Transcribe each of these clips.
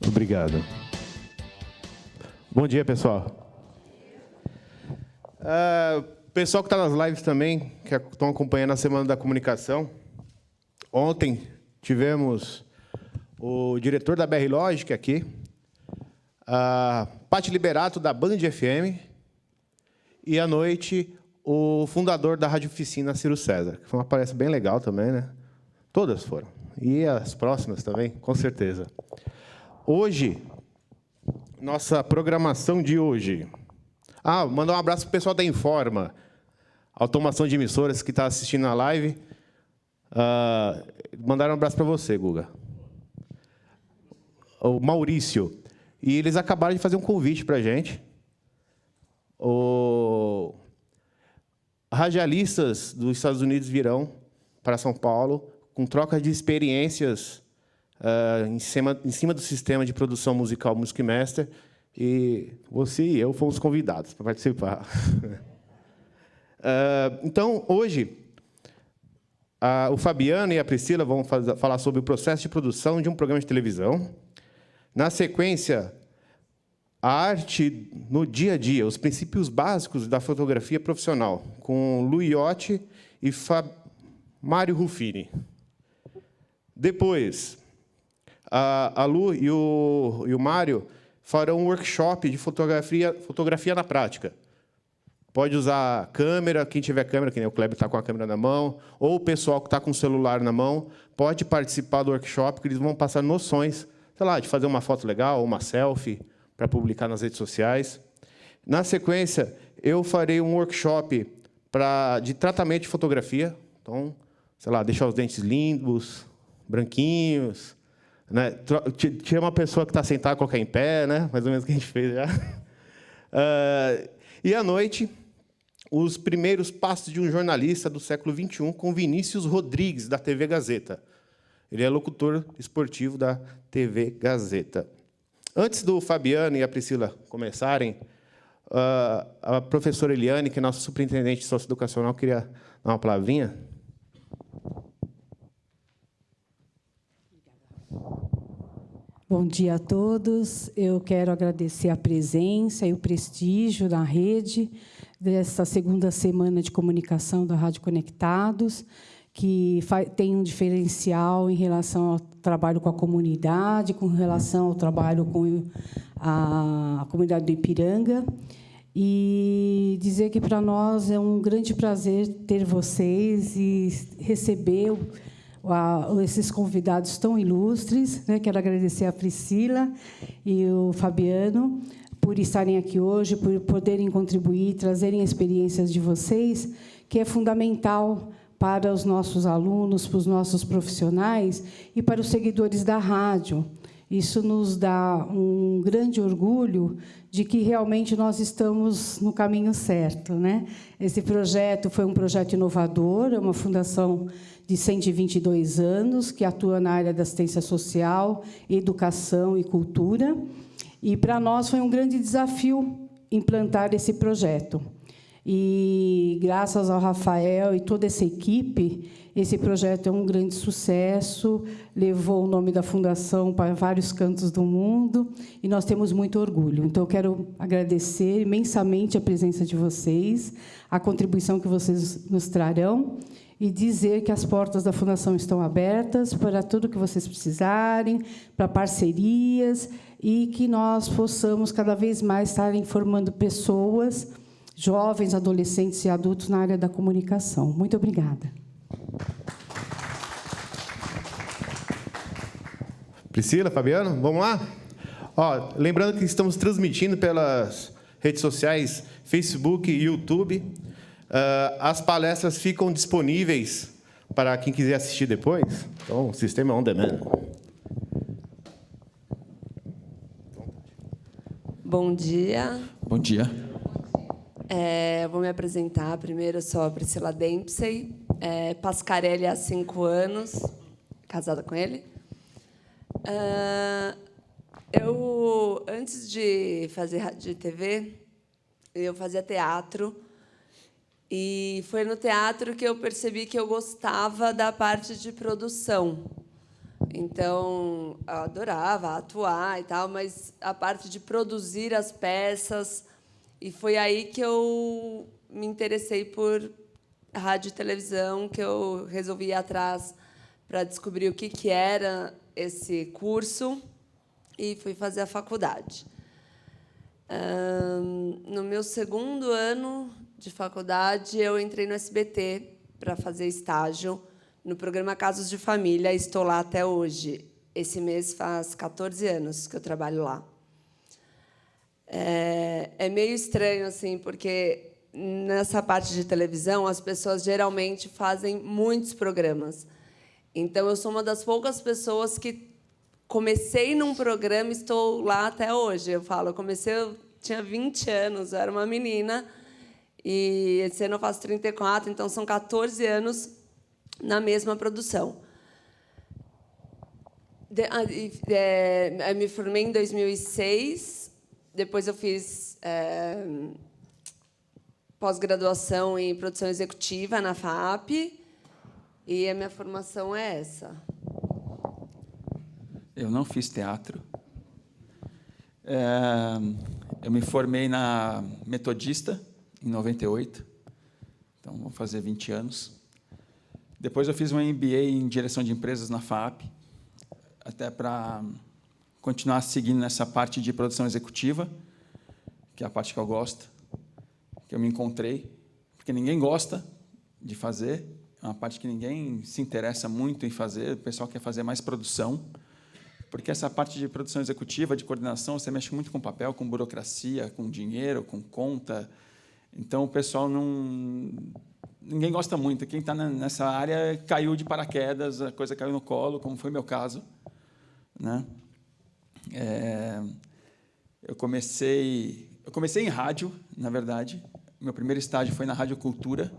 Obrigado. Bom dia, pessoal. Pessoal que está nas lives também, que estão acompanhando a Semana da Comunicação. Ontem tivemos o diretor da BR Logic aqui, a Pati Liberato, da Band FM, e à noite o fundador da Rádio Oficina, Ciro César, que foi uma palestra bem legal também, né? Todas foram. E as próximas também, com certeza. Hoje, nossa programação de hoje. Mandar um abraço para o pessoal da Informa, automação de emissoras, que está assistindo a live. Mandaram um abraço para você, Guga. O Maurício. E eles acabaram de fazer um convite para a gente. Radialistas dos Estados Unidos virão para São Paulo com troca de experiências em cima do sistema de produção musical Music Master, e você e eu fomos convidados para participar. Então, hoje, o Fabiano e a Priscila vão falar sobre o processo de produção de um programa de televisão. Na sequência, a arte no dia a dia, os princípios básicos da fotografia profissional, com Lu Iotti e Mário Ruffini. Depois, a Lu e o Mário farão um workshop de fotografia na prática. Pode usar câmera, quem tiver câmera, que nem o Kleber está com a câmera na mão, ou o pessoal que está com o celular na mão, pode participar do workshop, que eles vão passar noções, sei lá, de fazer uma foto legal, uma selfie, para publicar nas redes sociais. Na sequência, eu farei um workshop de tratamento de fotografia. Então, sei lá, deixar os dentes limpos, branquinhos, né? Tira uma pessoa que está sentada, colocar em pé, né? Mais ou menos o que a gente fez já. E à noite, os primeiros passos de um jornalista do século XXI, com Vinícius Rodrigues, da TV Gazeta. Ele é locutor esportivo da TV Gazeta. Antes do Fabiano e a Priscila começarem, a professora Eliane, que é nossa superintendente socioeducacional, queria dar uma palavrinha. Bom dia a todos. Eu quero agradecer a presença e o prestígio da rede dessa segunda semana de comunicação da Rádio Conectados, que tem um diferencial em relação ao trabalho com a comunidade, com relação ao trabalho com a comunidade do Ipiranga. E dizer que, para nós, é um grande prazer ter vocês e receber esses convidados tão ilustres, né? Quero agradecer a Priscila e o Fabiano por estarem aqui hoje, por poderem contribuir, trazerem experiências de vocês, que é fundamental para os nossos alunos, para os nossos profissionais e para os seguidores da rádio. Isso nos dá um grande orgulho de que realmente nós estamos no caminho certo, né? Esse projeto foi um projeto inovador, é uma fundação de 122 anos, que atua na área da assistência social, educação e cultura. E, para nós, foi um grande desafio implantar esse projeto. E, graças ao Rafael e toda essa equipe, esse projeto é um grande sucesso, levou o nome da Fundação para vários cantos do mundo, e nós temos muito orgulho. Então, eu quero agradecer imensamente a presença de vocês, a contribuição que vocês nos trarão, e dizer que as portas da Fundação estão abertas para tudo o que vocês precisarem, para parcerias, e que nós possamos, cada vez mais, estar informando pessoas, jovens, adolescentes e adultos na área da comunicação. Muito obrigada. Priscila, Fabiano, vamos lá? Lembrando que estamos transmitindo pelas redes sociais, Facebook e YouTube. As palestras ficam disponíveis para quem quiser assistir depois. Então, o sistema é on demand. Bom dia. Bom dia. Vou me apresentar. Primeiro, eu sou a Priscila Dempsey, Pascarelli há 5 anos, casada com ele. Antes de fazer rádio e TV, eu fazia teatro. E foi no teatro que eu percebi que eu gostava da parte de produção. Então, eu adorava atuar e tal, mas a parte de produzir as peças... E foi aí que eu me interessei por rádio e televisão, que eu resolvi ir atrás para descobrir o que era esse curso e fui fazer a faculdade. No meu segundo ano de faculdade, eu entrei no SBT para fazer estágio no programa Casos de Família. Estou lá até hoje. Esse mês faz 14 anos que eu trabalho lá. É meio estranho, assim, porque nessa parte de televisão as pessoas geralmente fazem muitos programas. Então, eu sou uma das poucas pessoas que comecei num programa e estou lá até hoje. Eu comecei, eu tinha 20 anos, eu era uma menina, e esse ano eu faço 34, então são 14 anos na mesma produção. Eu me formei em 2006, depois eu fiz pós-graduação em produção executiva na FAP, e a minha formação é essa. Eu não fiz teatro. Eu me formei na Metodista, em 98, então vou fazer 20 anos. Depois eu fiz um MBA em direção de empresas na FAP, até para continuar seguindo nessa parte de produção executiva, que é a parte que eu gosto, que eu me encontrei, porque ninguém gosta de fazer, é uma parte que ninguém se interessa muito em fazer, o pessoal quer fazer mais produção, porque essa parte de produção executiva, de coordenação, você mexe muito com papel, com burocracia, com dinheiro, com conta. Então, o pessoal não... Ninguém gosta muito. Quem está nessa área caiu de paraquedas, a coisa caiu no colo, como foi meu caso, né? Eu comecei em rádio, na verdade. Meu primeiro estágio foi na Rádio Cultura,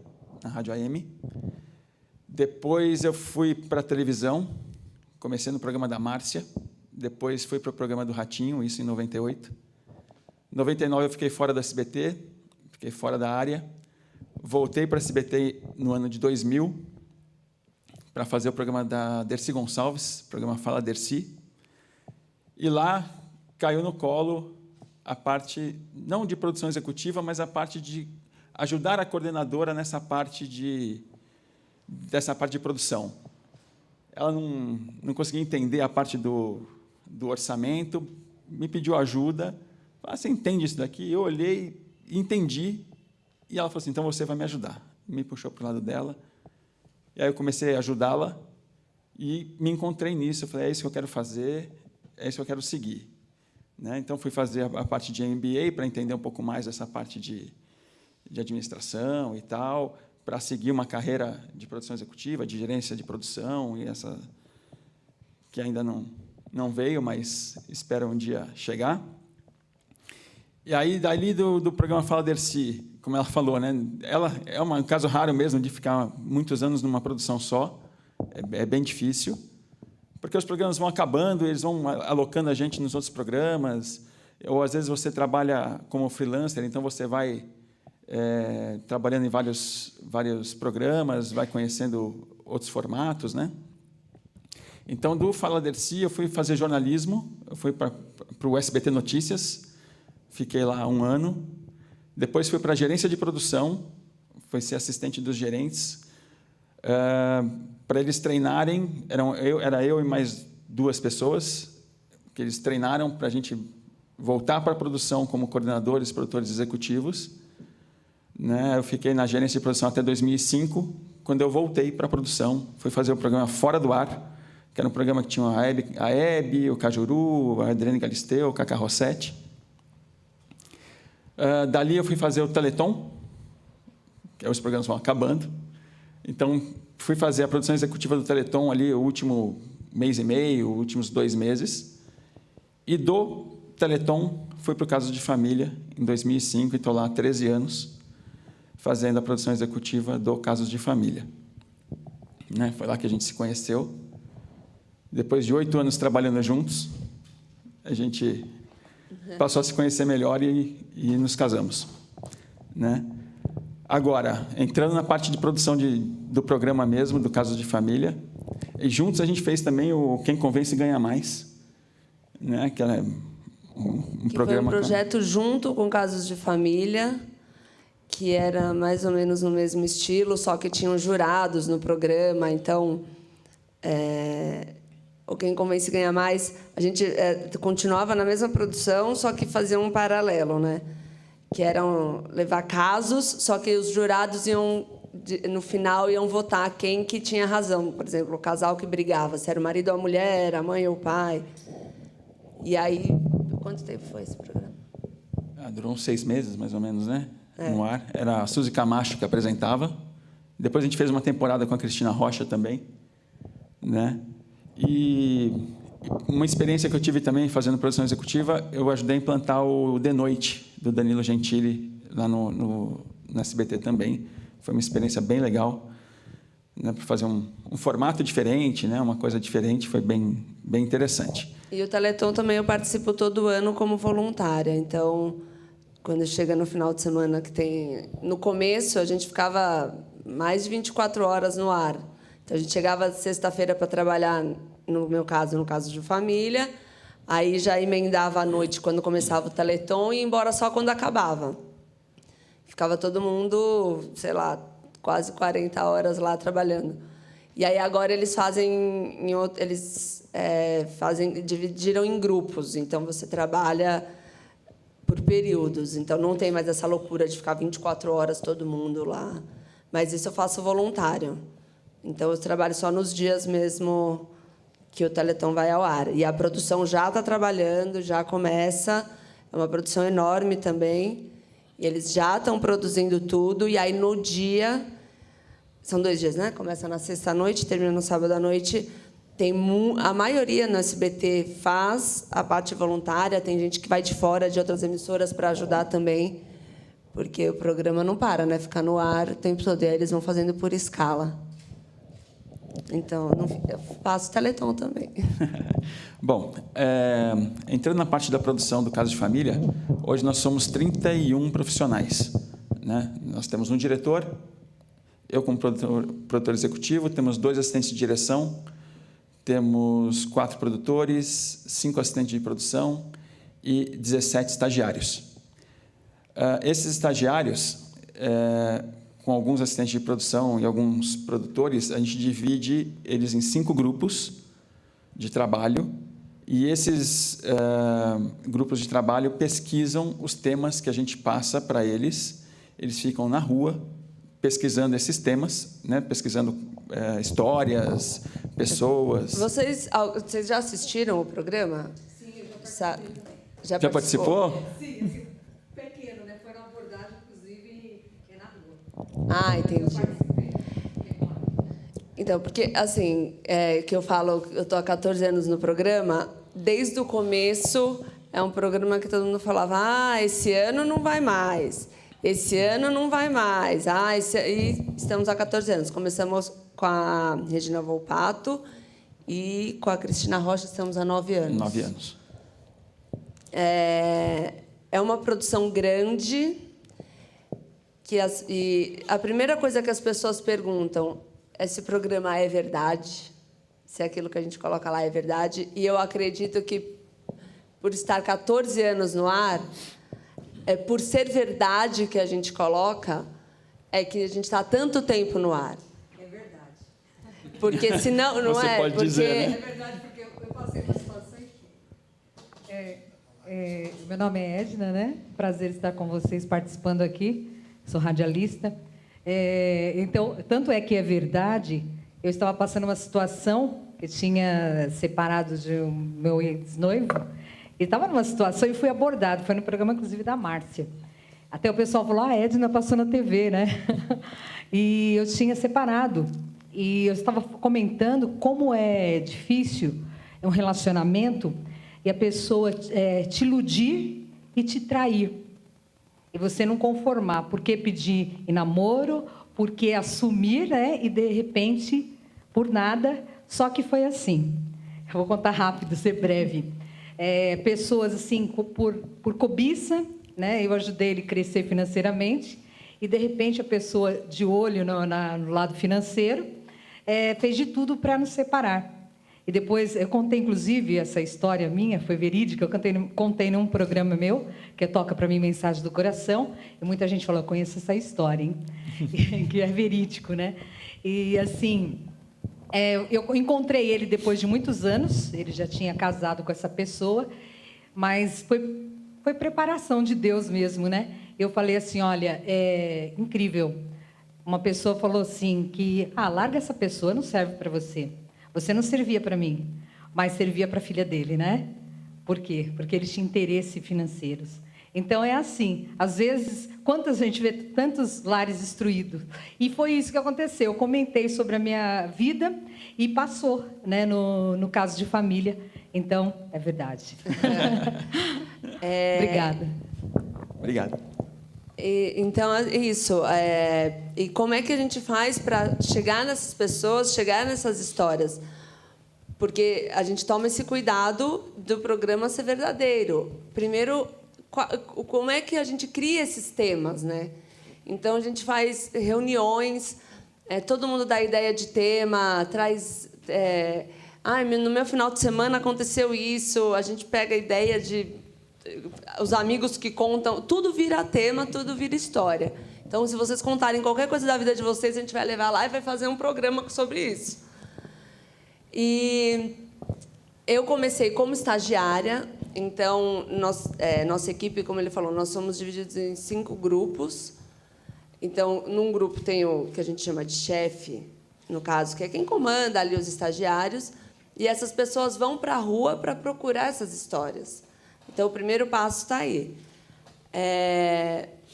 na Rádio AM. Depois eu fui para a televisão, comecei no programa da Márcia, depois fui para o programa do Ratinho, isso em 98. Em 99 eu fiquei fora da SBT, fiquei fora da área. Voltei para a SBT no ano de 2000 para fazer o programa da Dercy Gonçalves, o programa Fala Dercy. E lá caiu no colo a parte, não de produção executiva, mas a parte de ajudar a coordenadora nessa parte dessa parte de produção. Ela não conseguia entender a parte do orçamento, me pediu ajuda. Falei, você entende isso daqui? Eu olhei e entendi. E ela falou assim, então você vai me ajudar. Me puxou para o lado dela. E aí eu comecei a ajudá-la e me encontrei nisso. Eu falei, é isso que eu quero fazer, é isso que eu quero seguir. Né? Então, fui fazer a parte de MBA para entender um pouco mais essa parte de administração e tal, para seguir uma carreira de produção executiva, de gerência de produção, e essa que ainda não veio, mas espero um dia chegar. E aí, dali do programa Fala Dercy, como ela falou, né? Ela é um caso raro mesmo de ficar muitos anos numa produção só, é bem difícil, porque os programas vão acabando, eles vão alocando a gente nos outros programas, ou às vezes você trabalha como freelancer, então você vai trabalhando em vários programas, vai conhecendo outros formatos, né? Então, do Fala Dercy, eu fui fazer jornalismo, eu fui para o SBT Notícias, fiquei lá 1 ano, depois fui para a gerência de produção, fui ser assistente dos gerentes, para eles treinarem, era eu e mais 2 pessoas, que eles treinaram para a gente voltar para a produção como coordenadores, produtores executivos. Né? Eu fiquei na gerência de produção até 2005, quando eu voltei para a produção, fui fazer o programa Fora do Ar, que era um programa que tinha a Hebe, o Cajuru, a Adriane Galisteu, o Cacá Rossetti. Dali eu fui fazer o Teleton, que os programas vão acabando. Então, fui fazer a produção executiva do Teleton ali o último mês e meio, os últimos 2 meses. E do Teleton, fui para o Casos de Família, em 2005, e estou lá há 13 anos, fazendo a produção executiva do Casos de Família. Né? Foi lá que a gente se conheceu. Depois de 8 anos trabalhando juntos, a gente passou a se conhecer melhor e nos casamos. Né? Agora, entrando na parte de produção do programa mesmo, do Casos de Família, E juntos a gente fez também o Quem Convence Ganha Mais, né? Que era um programa... Foi um projeto junto com Casos de Família, que era mais ou menos no mesmo estilo, só que tinham jurados no programa. Então, o Quem Convence Ganha Mais, a gente continuava na mesma produção, só que fazia um paralelo, né? Que eram levar casos, só que os jurados no final iam votar quem que tinha razão. Por exemplo, o casal que brigava, se era o marido ou a mulher, a mãe ou o pai. E aí, quanto tempo foi esse programa? Durou uns 6 meses, mais ou menos, né? No ar. Era a Suzy Camacho que apresentava. Depois a gente fez uma temporada com a Cristina Rocha também, né? E uma experiência que eu tive também fazendo produção executiva, eu ajudei a implantar o De Noite, do Danilo Gentili, lá no SBT também. Foi uma experiência bem legal, né, para fazer um formato diferente, né, uma coisa diferente, foi bem interessante. E o Teleton também eu participo todo ano como voluntária. Então, quando chega no final de semana que tem... No começo, a gente ficava mais de 24 horas no ar. Então, a gente chegava sexta-feira para trabalhar, no meu caso, no Caso de Família, aí já emendava à noite, quando começava o Teleton, e ia embora só quando acabava. Ficava todo mundo, sei lá, quase 40 horas lá trabalhando. E aí agora eles dividiram em grupos. Então você trabalha por períodos. Então não tem mais essa loucura de ficar 24 horas todo mundo lá. Mas isso eu faço voluntário. Então eu trabalho só nos dias mesmo que o Teleton vai ao ar. E a produção já está trabalhando, já começa. É uma produção enorme também. E eles já estão produzindo tudo, e aí, no dia... São 2 dias, né? Começa na sexta-noite, termina no sábado à noite. A maioria no SBT faz a parte voluntária, tem gente que vai de fora, de outras emissoras, para ajudar também, porque o programa não para, né? Fica no ar o tempo todo, e aí eles vão fazendo por escala. Então, eu faço Teleton também. Bom, entrando na parte da produção do Caso de Família, hoje nós somos 31 profissionais, né? Nós temos um diretor, eu como produtor executivo, temos 2 assistentes de direção, temos 4 produtores, 5 assistentes de produção e 17 estagiários. Esses estagiários, com alguns assistentes de produção e alguns produtores, a gente divide eles em 5 grupos de trabalho, e esses grupos de trabalho pesquisam os temas que a gente passa para eles. Eles ficam na rua pesquisando esses temas, né? Pesquisando histórias, pessoas. Vocês já assistiram o programa? Sim, eu já Já participou? Sim, pequeno, né? Foi na abordagem, inclusive, na rua. Ah, entendi. Então, porque, assim, que eu falo, eu estou há 14 anos no programa, desde o começo é um programa que todo mundo falava, esse ano não vai mais, esse ano não vai mais. E estamos há 14 anos. Começamos com a Regina Volpato e com a Cristina Rocha estamos há 9 anos. 9 anos. É uma produção grande, e a primeira coisa que as pessoas perguntam: esse programa é verdade? Se aquilo que a gente coloca lá é verdade? E eu acredito que, por estar 14 anos no ar, por ser verdade que a gente coloca, é que a gente está há tanto tempo no ar. É verdade. Porque senão não Você é. pode dizer, né? É verdade, porque eu passei uma situação que... meu nome é Edna, né? Prazer estar com vocês participando aqui. Sou radialista. Então, tanto é que é verdade, eu estava passando uma situação, eu tinha separado de um meu ex-noivo, e estava numa situação e fui abordado, foi no programa, inclusive, da Márcia. Até o pessoal falou, a Edna passou na TV, né? E eu tinha separado. E eu estava comentando como é difícil um relacionamento e a pessoa te iludir e te trair. E você não conformar. Por que pedir em namoro? Por que assumir, né? E, de repente, por nada. Só que foi assim. Eu vou contar rápido, ser breve. Pessoas, assim, por cobiça, né? Eu ajudei ele a crescer financeiramente. E, de repente, a pessoa de olho no lado financeiro, fez de tudo para nos separar. E depois, eu contei, inclusive, essa história minha, foi verídica, eu contei num programa meu, que Toca para Mim Mensagem do Coração, e muita gente falou, eu conheço essa história, hein? Que é verídico, né? E, assim, eu encontrei ele depois de muitos anos, ele já tinha casado com essa pessoa, mas foi preparação de Deus mesmo, né? Eu falei assim, olha, é incrível. Uma pessoa falou assim, que, larga essa pessoa, não serve para você. Você não servia para mim, mas servia para a filha dele, né? Por quê? Porque eles tinham interesses financeiros. Então, é assim. Às vezes, quantas a gente vê tantos lares destruídos? E foi isso que aconteceu. Eu comentei sobre a minha vida e passou, né, no caso de família. Então, é verdade. Obrigada. Obrigado. Então, é isso. E como é que a gente faz para chegar nessas pessoas, chegar nessas histórias? Porque a gente toma esse cuidado do programa ser verdadeiro. Primeiro, como é que a gente cria esses temas, né? Então, a gente faz reuniões, todo mundo dá ideia de tema, traz... no meu final de semana aconteceu isso, a gente pega a ideia de... Os amigos que contam, tudo vira tema, tudo vira história. Então, se vocês contarem qualquer coisa da vida de vocês, a gente vai levar lá e vai fazer um programa sobre isso. E eu comecei como estagiária, então, nossa equipe, como ele falou, nós somos divididos em 5 grupos. Então, num grupo tem o que a gente chama de chefe, no caso, que é quem comanda ali os estagiários, e essas pessoas vão para a rua para procurar essas histórias. Então, o primeiro passo está aí.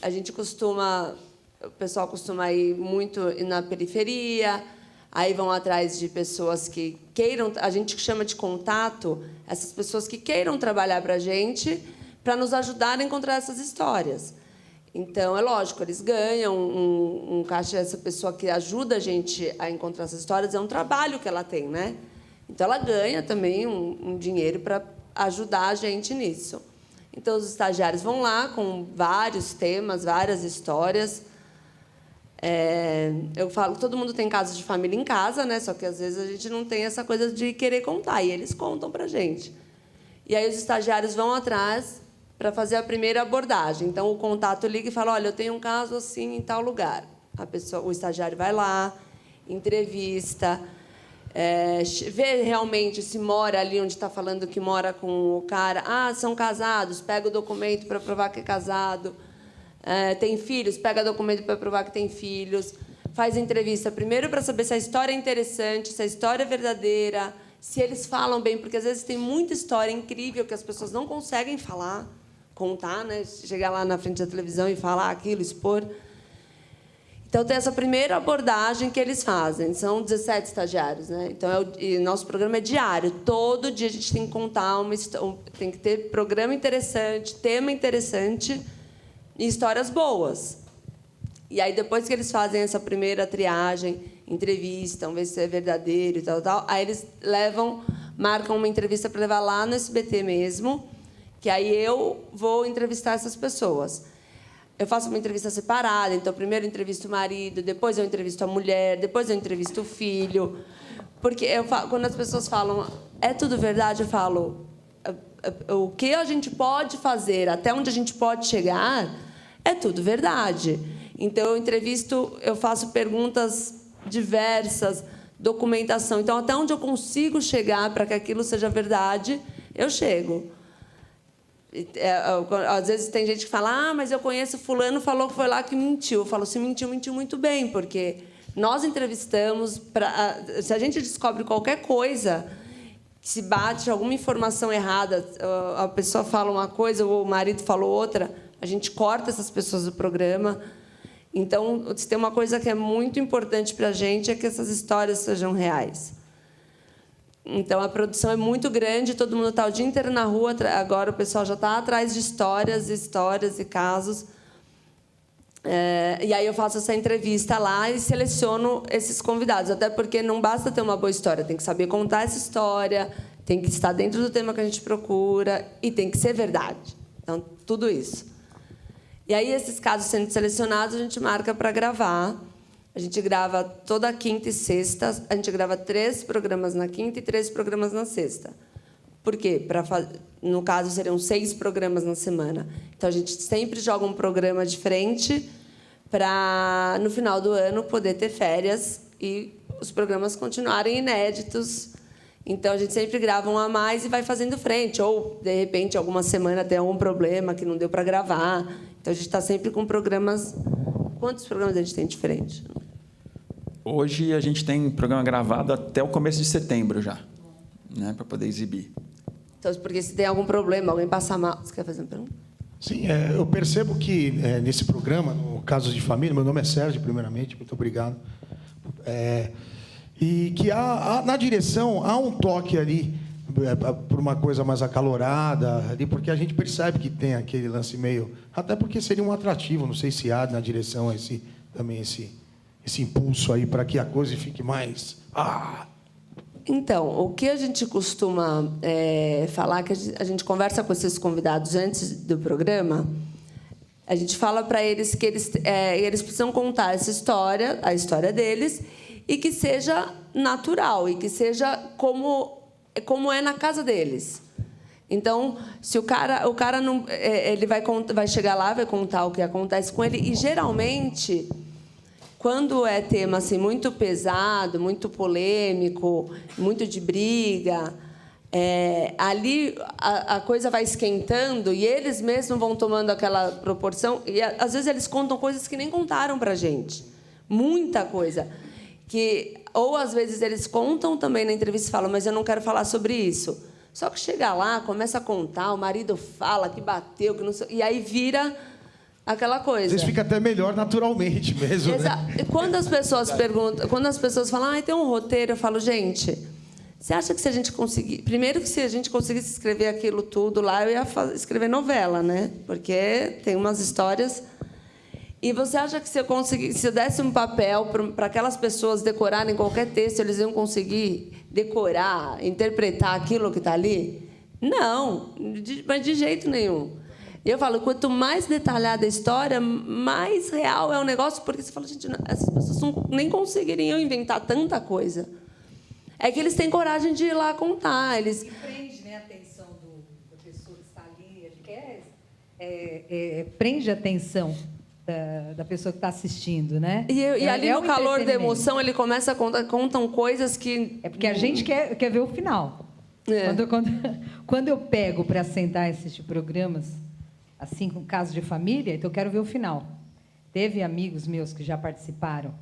A gente o pessoal costuma ir muito na periferia, aí vão atrás de pessoas que queiram, a gente chama de contato, essas pessoas que queiram trabalhar para a gente, para nos ajudar a encontrar essas histórias. Então, é lógico, eles ganham um caixa, essa pessoa que ajuda a gente a encontrar essas histórias, é um trabalho que ela tem, né? Então, ela ganha também um dinheiro para ajudar a gente nisso. Então, os estagiários vão lá com vários temas, várias histórias. Eu falo que todo mundo tem casos de família em casa, né? Só que, às vezes, a gente não tem essa coisa de querer contar, e eles contam para a gente. E aí, os estagiários vão atrás para fazer a primeira abordagem. Então, o contato liga e fala, olha, eu tenho um caso assim em tal lugar. O estagiário vai lá, entrevista... ver realmente se mora ali onde está falando que mora com o cara. São casados, pega o documento para provar que é casado. Tem filhos, pega documento para provar que tem filhos. Faz entrevista primeiro para saber se a história é interessante, se a história é verdadeira, se eles falam bem, porque às vezes tem muita história incrível que as pessoas não conseguem falar, contar, né? Chegar lá na frente da televisão e falar aquilo, expor. Então, tem essa primeira abordagem que eles fazem. São 17 estagiários, né? Então, nosso programa é diário. Todo dia a gente tem que contar tem que ter programa interessante, tema interessante e histórias boas. E aí, depois que eles fazem essa primeira triagem, entrevistam, ver se é verdadeiro e tal, aí eles marcam uma entrevista para levar lá no SBT mesmo, que aí eu vou entrevistar essas pessoas. Eu faço uma entrevista separada, então, primeiro eu entrevisto o marido, depois eu entrevisto a mulher, depois eu entrevisto o filho. Porque quando as pessoas falam, é tudo verdade, eu falo, o que a gente pode fazer, até onde a gente pode chegar, é tudo verdade. Então, eu faço perguntas diversas, documentação. Então, até onde eu consigo chegar para que aquilo seja verdade, eu chego. Às vezes tem gente que fala, mas eu conheço fulano, falou que foi lá que mentiu. Eu falo, se mentiu muito bem, porque nós entrevistamos, se a gente descobre qualquer coisa, se bate alguma informação errada, a pessoa fala uma coisa, o marido falou outra, a gente corta essas pessoas do programa. Então, se tem uma coisa que é muito importante para a gente, é que essas histórias sejam reais. Então, a produção é muito grande, todo mundo está o dia inteiro na rua, agora o pessoal já está atrás de histórias e casos. E aí eu faço essa entrevista lá e seleciono esses convidados, até porque não basta ter uma boa história, tem que saber contar essa história, tem que estar dentro do tema que a gente procura e tem que ser verdade. Então, tudo isso. E aí, esses casos sendo selecionados, a gente marca para gravar. A gente grava toda quinta e sexta. A gente grava 3 programas na quinta e 3 programas na sexta. Por quê? No caso, seriam 6 programas na semana. Então, a gente sempre joga um programa diferente para, no final do ano, poder ter férias e os programas continuarem inéditos. Então, a gente sempre grava um a mais e vai fazendo frente. Ou, de repente, alguma semana tem algum problema que não deu para gravar. Então, a gente está sempre com programas... Quantos programas a gente tem diferente? Hoje, a gente tem programa gravado até o começo de setembro já, né, para poder exibir. Então, porque se tem algum problema, alguém passa mal... Você quer fazer uma pergunta? Sim, eu percebo que nesse programa, no Casos de Família, meu nome é Sérgio, primeiramente, muito obrigado. E que na direção há um toque ali, por uma coisa mais acalorada, ali, porque a gente percebe que tem aquele lance meio... Até porque seria um atrativo, não sei se há na direção também esse impulso aí para que a coisa fique mais... Então, o que a gente costuma falar, que a gente conversa com esses convidados antes do programa, a gente fala para eles que eles precisam contar essa história, a história deles, e que seja natural, e que seja como é na casa deles. Então, se o cara não, ele vai chegar lá, vai contar o que acontece com ele, e geralmente... Quando é tema assim, muito pesado, muito polêmico, muito de briga, ali a coisa vai esquentando e eles mesmos vão tomando aquela proporção. E, às vezes, eles contam coisas que nem contaram para a gente. Muita coisa. Ou, às vezes, eles contam também na entrevista e falam, mas eu não quero falar sobre isso. Só que chega lá, começa a contar, o marido fala que bateu, que não sei, e aí vira... aquela coisa. Às vezes fica até melhor naturalmente mesmo, Exato. né? Quando as pessoas perguntam, quando as pessoas falam, tem um roteiro, eu falo, gente, você acha que se a gente conseguir... Primeiro que se a gente conseguisse escrever aquilo tudo lá, eu ia escrever novela, né? Porque tem umas histórias... E você acha que se eu desse um papel para aquelas pessoas decorarem qualquer texto, eles iam conseguir decorar, interpretar aquilo que está ali? Não, mas de jeito nenhum. E eu falo, quanto mais detalhada a história, mais real é o negócio, porque você fala, gente, essas pessoas nem conseguiriam inventar tanta coisa. É que eles têm coragem de ir lá contar. Eles... E prende, né, a atenção da pessoa que está ali. Ele quer, prende a atenção da pessoa que está assistindo, né? E ali, no calor da emoção, ele começa a contam coisas que... É porque a gente quer ver o final. Quando eu pego para sentar e assistir programas... assim, com caso de família, então eu quero ver o final. Teve amigos meus que já participaram,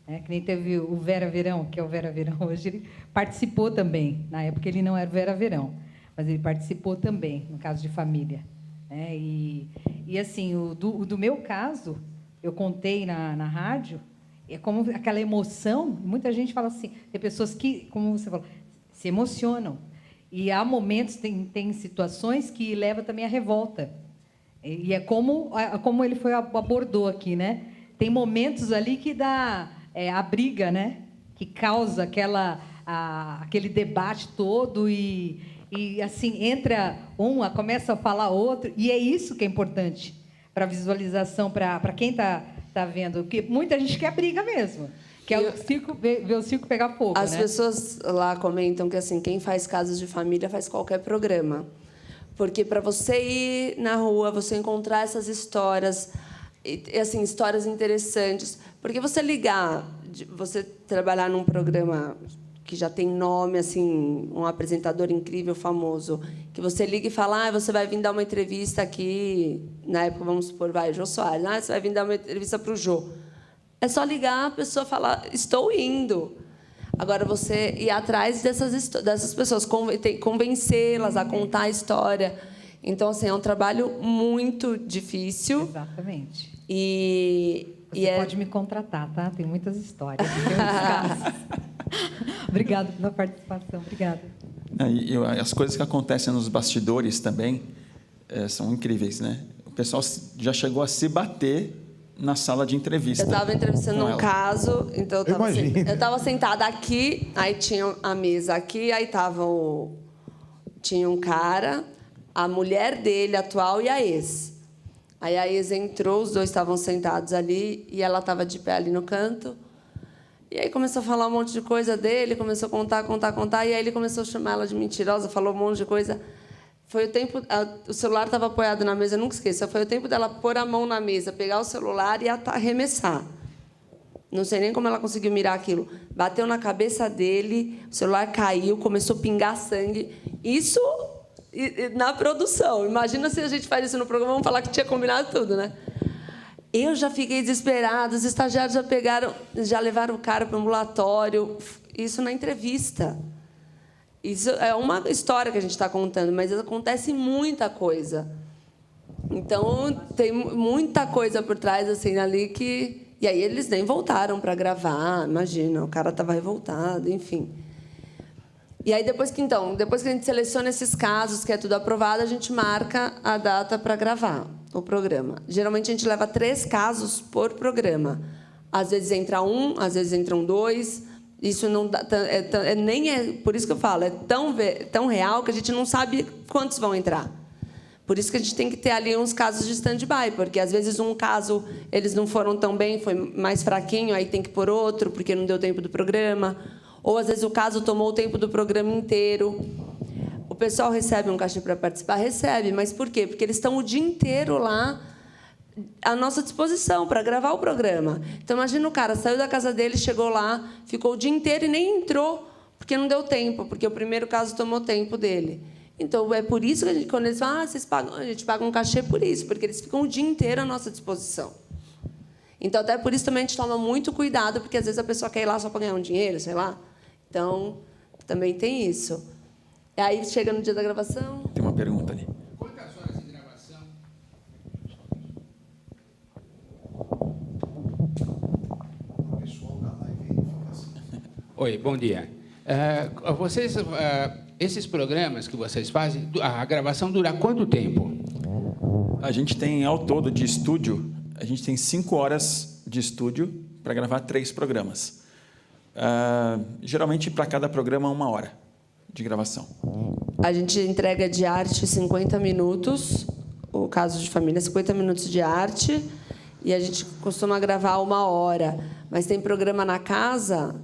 né? Que nem teve o Vera Verão, que é o Vera Verão hoje, ele participou também. Na época ele não era o Vera Verão, mas ele participou também, no caso de família, né? E assim, o do meu caso, eu contei na rádio, é como aquela emoção, muita gente fala assim, tem pessoas que, como você falou, se emocionam. E há momentos, tem situações que levam também à revolta. E é como ele abordou aqui, né? Tem momentos ali que dá a briga, né? Que causa aquele debate todo e assim entra começa a falar outro, e é isso que é importante para a visualização, para quem está vendo, porque muita gente quer briga mesmo, quer ver o circo pegar fogo. As né? pessoas lá comentam que assim, quem faz Casos de Família faz qualquer programa. Porque para você ir na rua, você encontrar essas histórias, assim, histórias interessantes. Porque você você trabalhar num programa que já tem nome, assim, um apresentador incrível, famoso, que você liga e fala, você vai vir dar uma entrevista aqui, na época, vamos supor, o Jô Soares, você vai vir dar uma entrevista para o Jô. É só ligar, a pessoa falar, estou indo. Agora, você ir atrás dessas pessoas, convencê-las a contar a história. Então, assim, é um trabalho muito difícil. Exatamente. Você pode me contratar, tá? Tem muitas histórias. Tem muitos casos. Obrigada pela participação. Obrigada. As coisas que acontecem nos bastidores também são incríveis, né? O pessoal já chegou a se bater na sala de entrevista. Eu estava entrevistando um caso, então eu estava sentada aqui, aí tinha a mesa aqui, aí tinha um cara, a mulher dele atual e a ex. Aí a ex entrou, os dois estavam sentados ali e ela estava de pé ali no canto. E aí começou a falar um monte de coisa dele, começou a contar, e aí ele começou a chamar ela de mentirosa, falou um monte de coisa. Foi o tempo, o celular estava apoiado na mesa, eu nunca esqueço, foi o tempo dela pôr a mão na mesa, pegar o celular e arremessar. Não sei nem como ela conseguiu mirar aquilo. Bateu na cabeça dele, o celular caiu, começou a pingar sangue. Isso na produção. Imagina se a gente faz isso no programa, vamos falar que tinha combinado tudo, né? Eu já fiquei desesperada, os estagiários já levaram o cara para o ambulatório. Isso na entrevista. Isso é uma história que a gente está contando, mas acontece muita coisa. Então, tem muita coisa por trás assim ali que... E aí eles nem voltaram para gravar, imagina, o cara estava revoltado, enfim. E aí, depois que a gente seleciona esses casos, que é tudo aprovado, a gente marca a data para gravar o programa. Geralmente, a gente leva 3 casos por programa. Às vezes entra 1, às vezes entram 2. Isso não dá, por isso que eu falo, é tão real que a gente não sabe quantos vão entrar. Por isso que a gente tem que ter ali uns casos de stand-by, porque, às vezes, um caso eles não foram tão bem, foi mais fraquinho, aí tem que pôr outro, porque não deu tempo do programa. Ou, às vezes, o caso tomou o tempo do programa inteiro. O pessoal recebe um cachê para participar? Recebe. Mas por quê? Porque eles estão o dia inteiro lá à nossa disposição para gravar o programa. Então, imagina o cara, saiu da casa dele, chegou lá, ficou o dia inteiro e nem entrou, porque não deu tempo, porque o primeiro caso tomou tempo dele. Então, é por isso que quando eles falam, vocês pagam, a gente paga um cachê por isso, porque eles ficam o dia inteiro à nossa disposição. Então, até por isso também a gente toma muito cuidado, porque às vezes a pessoa quer ir lá só para ganhar um dinheiro, sei lá. Então, também tem isso. E aí chega no dia da gravação. Tem uma pergunta ali. Quantas horas de gravação? Oi, bom dia. Esses programas que vocês fazem, a gravação dura quanto tempo? A gente tem, ao todo, de estúdio, a gente tem 5 horas de estúdio para gravar 3 programas. Geralmente, para cada programa, 1 hora de gravação. A gente entrega de arte 50 minutos, o caso de família, 50 minutos de arte, e a gente costuma gravar 1 hora. Mas tem programa na casa...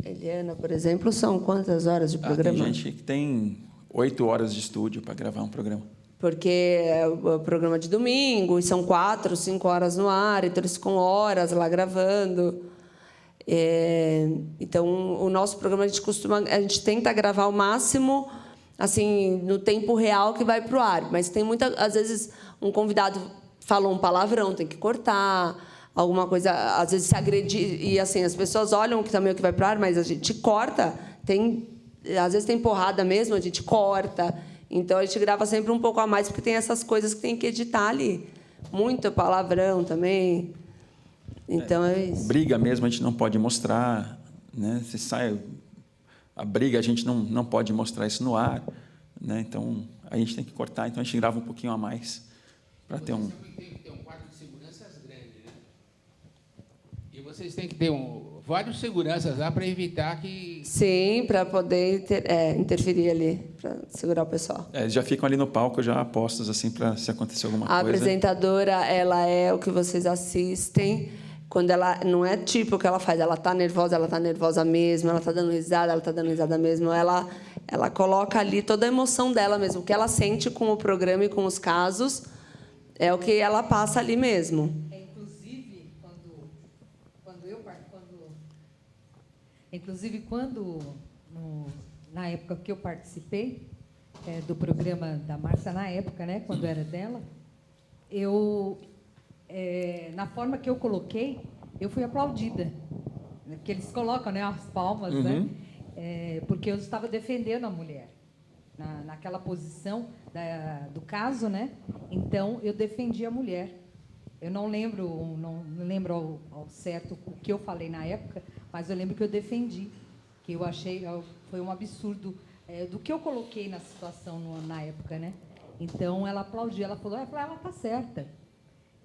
Eliana, por exemplo, são quantas horas de programa? Tem gente que tem 8 horas de estúdio para gravar um programa. Porque é o programa de domingo, e são 4, 5 horas no ar, então eles ficam horas lá gravando. Então, o nosso programa, a gente tenta gravar o máximo assim, no tempo real que vai para o ar. Mas tem às vezes, um convidado falou um palavrão, tem que cortar... Alguma coisa, às vezes se agredir, e assim, as pessoas olham que também o que vai para o ar, mas a gente corta, às vezes tem porrada mesmo, a gente corta. Então, a gente grava sempre um pouco a mais, porque tem essas coisas que tem que editar ali. Muito palavrão também. Então, é isso. Briga mesmo, a gente não pode mostrar. Né? Se sai a briga, a gente não pode mostrar isso no ar. Né? Então, a gente tem que cortar. Então, a gente grava um pouquinho a mais para ter um... Vocês têm que ter vários seguranças lá para evitar que... Sim, para poder interferir ali, para segurar o pessoal. Eles já ficam ali no palco, já postos, assim, para se acontecer alguma coisa. A apresentadora, ela é o que vocês assistem. Quando ela... Não é tipo o que ela faz. Ela está nervosa mesmo, ela está dando risada mesmo. Ela coloca ali toda a emoção dela mesmo. O que ela sente com o programa e com os casos é o que ela passa ali mesmo. Inclusive, na época que eu participei do programa da Márcia, na época, né, quando era dela, na forma que eu coloquei, eu fui aplaudida. Porque eles colocam, né, as palmas, né? Porque eu estava defendendo a mulher. Naquela posição do caso, né? Então, eu defendi a mulher. Eu não lembro ao certo o que eu falei na época, mas eu lembro que eu defendi, que eu achei foi um absurdo do que eu coloquei na situação na época, né? Então ela aplaudiu, ela falou, ela está certa.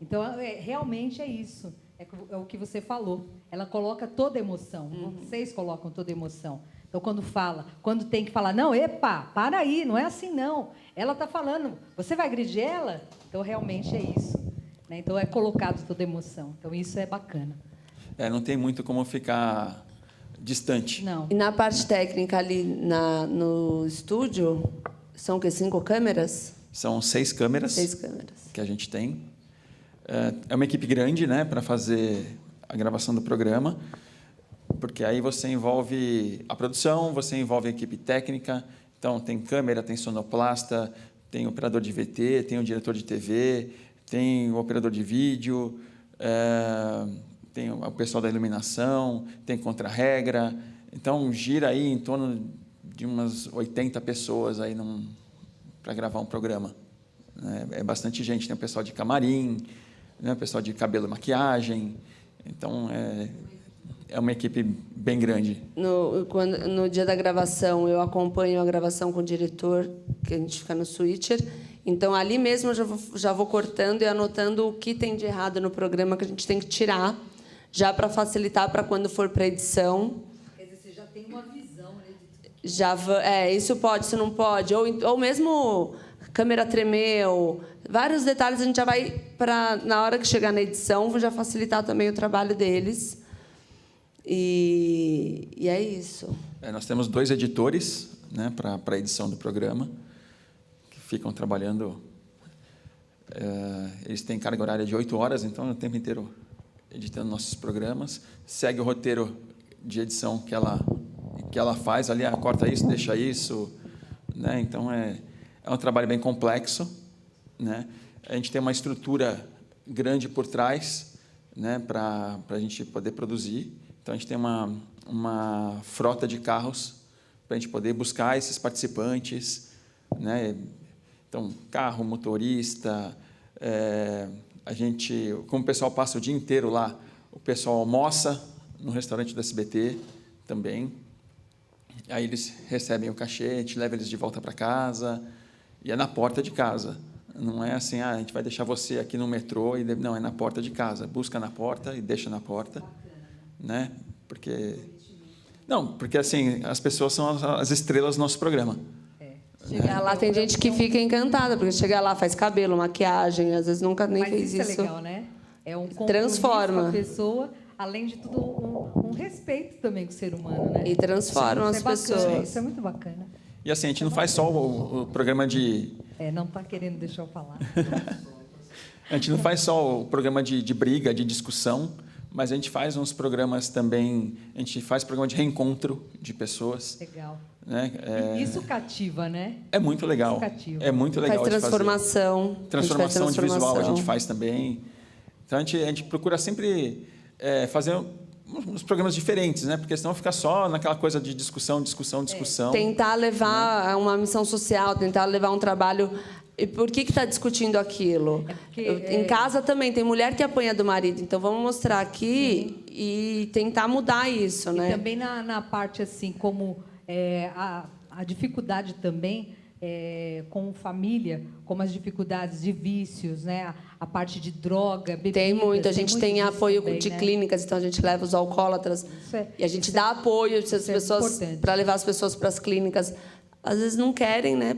Então realmente é isso, é o que você falou. Ela coloca toda a emoção, vocês colocam toda a emoção. Então quando tem que falar, não, epa, para aí, não é assim não. Ela está falando, você vai agredir ela? Então realmente é isso. Né? Então, é colocado toda a emoção. Então, isso é bacana. Não tem muito como ficar distante. Não. E na parte técnica ali no estúdio, são o quê? 5 câmeras? São 6 câmeras. 6 câmeras. Que a gente tem. É uma equipe grande, né, para fazer a gravação do programa, porque aí você envolve a produção, você envolve a equipe técnica, então tem câmera, tem sonoplasta, tem operador de VT, tem o diretor de TV, tem o operador de vídeo, tem o pessoal da iluminação, tem contra-regra, então gira aí em torno de umas 80 pessoas aí para gravar um programa. É bastante gente, tem o pessoal de camarim, né, o pessoal de cabelo e maquiagem, então é uma equipe bem grande. No dia da gravação, eu acompanho a gravação com o diretor, que a gente fica no switcher. Então, ali mesmo, eu já vou cortando e anotando o que tem de errado no programa que a gente tem que tirar, já para facilitar para quando for para edição. Quer dizer, você já tem uma visão, né? Isso pode, isso não pode. Ou mesmo câmera tremeu. Vários detalhes a gente já vai, na hora que chegar na edição, já facilitar também o trabalho deles. E é isso. Nós temos 2 editores, né, para a edição do programa, que ficam trabalhando. Eles têm carga horária de 8 horas, então, o tempo inteiro editando nossos programas. Segue o roteiro de edição que ela faz ali, corta isso, deixa isso. Né? Então, é um trabalho bem complexo. Né? A gente tem uma estrutura grande por trás, né, para a gente poder produzir. Então, a gente tem uma frota de carros para a gente poder buscar esses participantes. Né? Então, carro, motorista. A gente, como o pessoal passa o dia inteiro lá, o pessoal almoça no restaurante do SBT também. Aí eles recebem o cachê, a gente leva eles de volta para casa. E é na porta de casa. Não é assim, a gente vai deixar você aqui no metrô. Não, é na porta de casa. Busca na porta e deixa na porta. Né? Porque assim, as pessoas são as estrelas do nosso programa. Chegar lá, tem gente que fica encantada, porque chegar lá, faz cabelo, maquiagem, às vezes nunca nem fez isso. Mas isso é legal, né? É um compromisso Transforma. com a pessoa, além de tudo, um respeito também com o ser humano, né? E transforma as pessoas. Isso é muito bacana. E assim, a gente não faz só o programa de... não está querendo deixar eu falar. A gente não faz só o programa de briga, de discussão, mas a gente faz uns programas também, a gente faz programa de reencontro de pessoas. Legal. Né? Isso cativa, né? É muito legal. Isso cativa. É muito legal Faz transformação. de fazer. Transformação de visual a gente faz também. Então, a gente procura sempre fazer uns programas diferentes, né? Porque senão fica só naquela coisa de discussão. Tentar levar uma missão social, tentar levar um trabalho... E por que está discutindo aquilo? Em casa também tem mulher que apanha do marido, então vamos mostrar aqui e tentar mudar isso, né? E também na parte assim, como a dificuldade também com família, como as dificuldades de vícios, né? A parte de droga, bebidas. Tem muito, a gente tem apoio também, de né? clínicas, então a gente leva os alcoólatras e a gente dá apoio para levar as pessoas para as clínicas. Às vezes não querem, né?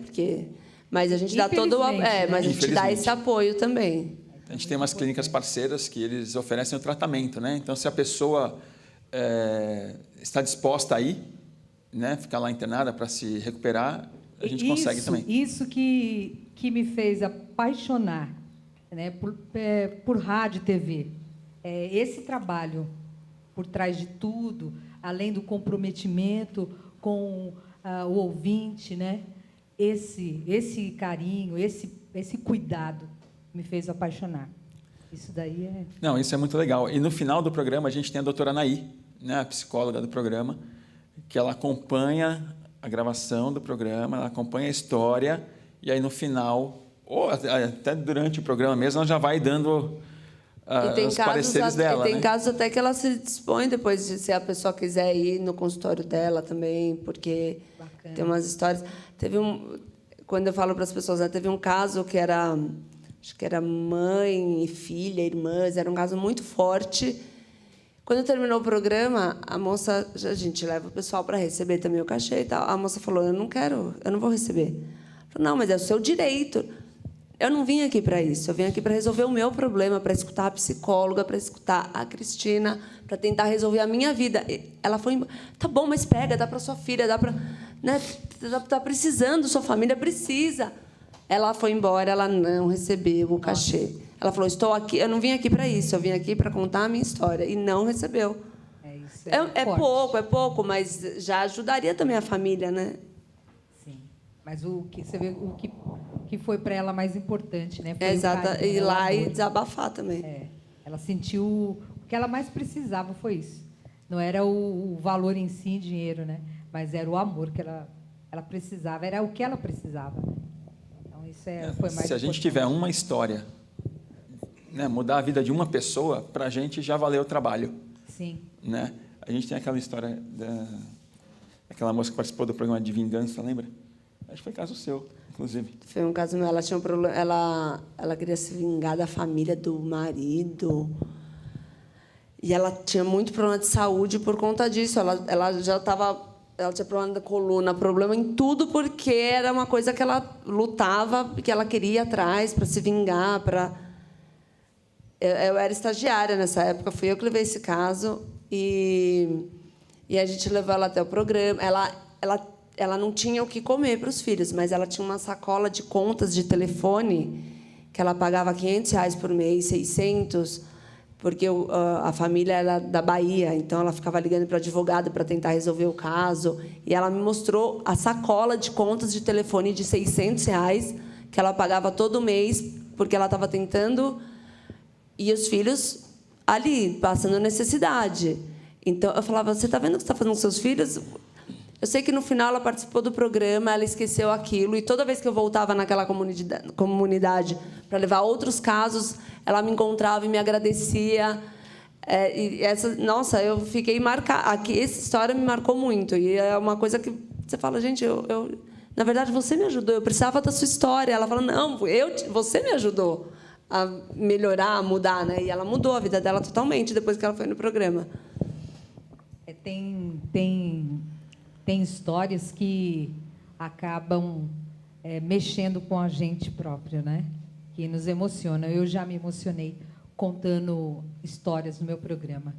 Mas a gente dá todo o mas a gente dá esse apoio também. A gente tem umas clínicas parceiras que eles oferecem o tratamento, né? Então, se a pessoa está disposta a ir, né, ficar lá internada para se recuperar, a gente consegue também. Isso que me fez apaixonar, né, por rádio e TV. Esse trabalho por trás de tudo, além do comprometimento com o ouvinte, né? Esse carinho, esse cuidado me fez apaixonar. Isso daí é... Não, isso é muito legal. E no final do programa a gente tem a doutora Anaí, né, a psicóloga do programa, que ela acompanha a gravação do programa, ela acompanha a história, e aí no final, ou até durante o programa mesmo, ela já vai dando os pareceres dela. E tem né? casos até que ela se dispõe depois, se a pessoa quiser ir no consultório dela também, porque Bacana. tem umas histórias... Quando eu falo para as pessoas, teve um caso que acho que era mãe e filha, irmãs, era um caso muito forte. Quando terminou o programa, a gente leva o pessoal para receber também o cachê e tal. A moça falou, eu não vou receber. Eu falei, não, mas é o seu direito. eu não vim aqui para isso. Eu vim aqui para resolver o meu problema, para escutar a psicóloga, para escutar a Cristina, para tentar resolver a minha vida. Ela foi, tá bom, mas pega, dá para sua filha, dá para, né? Tá precisando, sua família precisa. Ela foi embora, ela não recebeu o cachê. Ela falou, estou aqui, eu não vim aqui para isso, eu vim aqui para contar a minha história, e não recebeu. Isso É pouco, mas já ajudaria também a família, né? Sim. Mas o que você vê, o que foi para ela mais importante, né? Foi o Exato. carinho, Ir o lá amor. e desabafar também. Ela sentiu o que ela mais precisava foi isso. Não era o valor em si, dinheiro, né? Mas era o amor que ela precisava, era o que ela precisava. Então isso foi mais. Se a gente importante. tiver uma história, né, mudar a vida de uma pessoa, para a gente já valeu o trabalho. Sim. Né? A gente tem aquela história daquela moça que participou do programa de vingança, lembra? Acho que foi caso seu, inclusive. Foi um caso meu. Ela tinha um problema. Ela queria se vingar da família do marido. E ela tinha muito problema de saúde por conta disso. Ela já estava. Ela tinha problema da coluna, problema em tudo, porque era uma coisa que ela lutava, que ela queria ir atrás para se vingar. Eu era estagiária nessa época, fui eu que levei esse caso. E a gente levou ela até o programa. Ela não tinha o que comer para os filhos, mas ela tinha uma sacola de contas de telefone que ela pagava R$500 por mês, 600, porque a família era da Bahia, então ela ficava ligando para o advogado para tentar resolver o caso. E ela me mostrou a sacola de contas de telefone de R$600 que ela pagava todo mês, porque ela estava tentando, e os filhos ali, passando necessidade. Então, eu falava, você está vendo o que você está fazendo com seus filhos? Eu sei que, no final, ela participou do programa, ela esqueceu aquilo, e toda vez que eu voltava naquela comunidade para levar outros casos, ela me encontrava e me agradecia. Nossa, eu fiquei marcada. Essa história me marcou muito, e é uma coisa que você fala, gente, na verdade, você me ajudou, eu precisava da sua história. Ela fala, não, você me ajudou a melhorar, a mudar, né? E ela mudou a vida dela totalmente depois que ela foi no programa. Tem histórias que acabam mexendo com a gente próprio, né? Que nos emociona. Eu já me emocionei contando histórias no meu programa.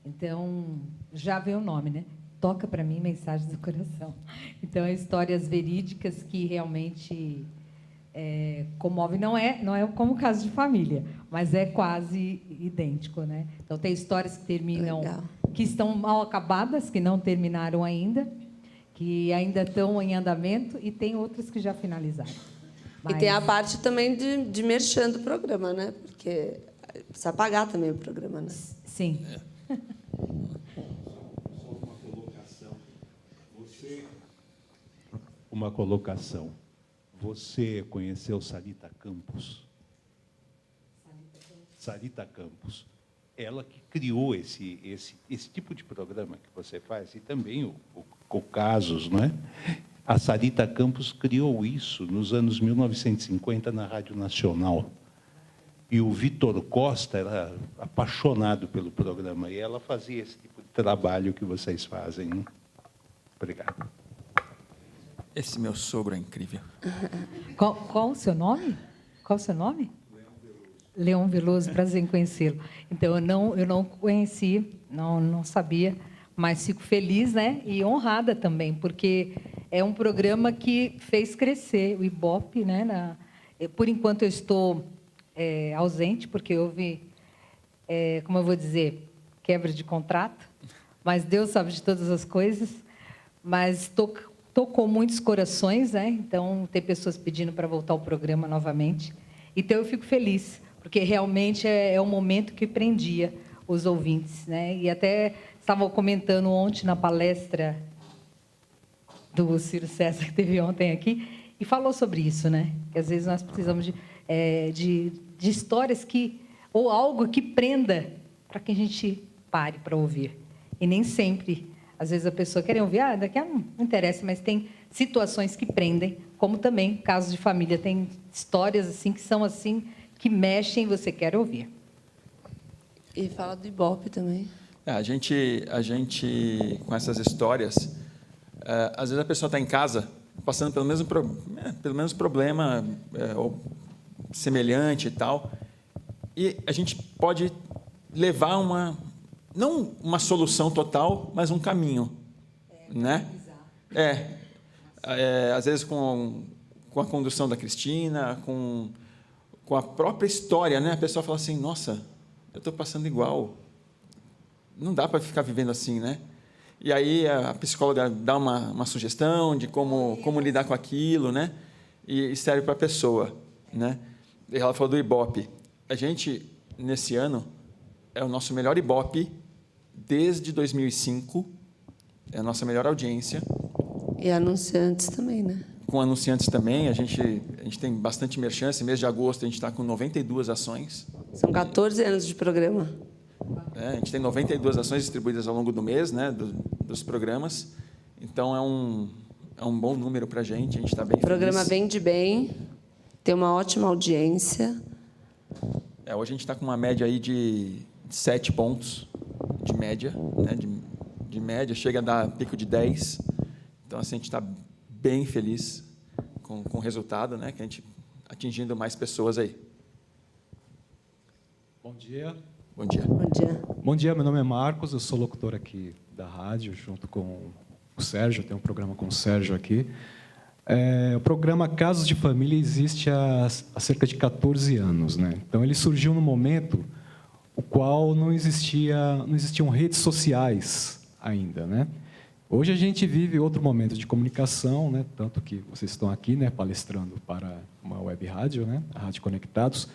Então, já veio o nome, né? Toca para mim Mensagens do Coração. Então, histórias verídicas que realmente comove. Não é como caso de família, mas é quase idêntico, né? Então tem histórias que terminam, Legal. que estão mal acabadas, que não terminaram ainda, que ainda estão em andamento, e tem outras que já finalizaram. E tem a parte também de merchan do programa, né? Porque precisa pagar também o programa, né? Sim. Uma colocação. Você conheceu Sarita Campos? Sarita Campos. Ela que criou esse tipo de programa que você faz, e também o Casos, não é? A Sarita Campos criou isso nos anos 1950 na Rádio Nacional. E o Vitor Costa era apaixonado pelo programa, e ela fazia esse tipo de trabalho que vocês fazem. Né? Obrigado. Esse meu sogro é incrível. Qual o seu nome? Qual o seu nome? Leon Veloso, prazer em conhecê-lo. Então, eu não conheci, não sabia, mas fico feliz, né, e honrada também, porque é um programa que fez crescer o Ibope, né? Por enquanto, eu estou ausente, porque houve, como eu vou dizer, quebra de contrato, mas Deus sabe de todas as coisas, mas tocou muitos corações, né? Então, tem pessoas pedindo para voltar ao programa novamente. Então, eu fico feliz, porque realmente é um momento que prendia os ouvintes, né? E até estavam comentando ontem na palestra do Ciro César, que teve ontem aqui, e falou sobre isso, né? Que às vezes nós precisamos de histórias ou algo que prenda para que a gente pare para ouvir. E nem sempre, às vezes a pessoa quer ouvir, daqui a não interessa, mas tem situações que prendem, como também casos de família, tem histórias assim que são assim, que mexem e você quer ouvir. E fala do Ibope também. A gente, com essas histórias, às vezes a pessoa está em casa passando pelo mesmo problema, ou semelhante e tal. E a gente pode levar não uma solução total, mas um caminho, né? Às vezes com a condução da Cristina, com a própria história, né? A pessoa fala assim, nossa, eu estou passando igual. Não dá para ficar vivendo assim, né? E aí a psicóloga dá uma sugestão de como lidar com aquilo, né? E serve para a pessoa, né? E ela falou do Ibope. A gente, nesse ano, é o nosso melhor Ibope desde 2005. É a nossa melhor audiência. E anunciantes também, né? Com anunciantes também, a gente tem bastante merchan. Esse mês de agosto, a gente está com 92 ações. São 14 anos de programa. A gente tem 92 ações distribuídas ao longo do mês, né, dos programas. Então, é um bom número para a gente está bem feliz. O programa vende bem, tem uma ótima audiência. Hoje a gente está com uma média aí de 7 pontos de média, né, de média, chega a dar pico de 10. Então, assim, a gente está bem feliz com o resultado, né, que a gente atingindo mais pessoas aí. Bom dia. Bom dia. Bom dia. Bom dia, meu nome é Marcos, eu sou locutor aqui da rádio, junto com o Sérgio, eu tenho um programa com o Sérgio aqui. O programa Casos de Família existe há cerca de 14 anos, né? Então, ele surgiu no momento o qual não existiam redes sociais ainda, né? Hoje a gente vive outro momento de comunicação, né? Tanto que vocês estão aqui, né, palestrando para uma web rádio, né, a Rádio Conectados.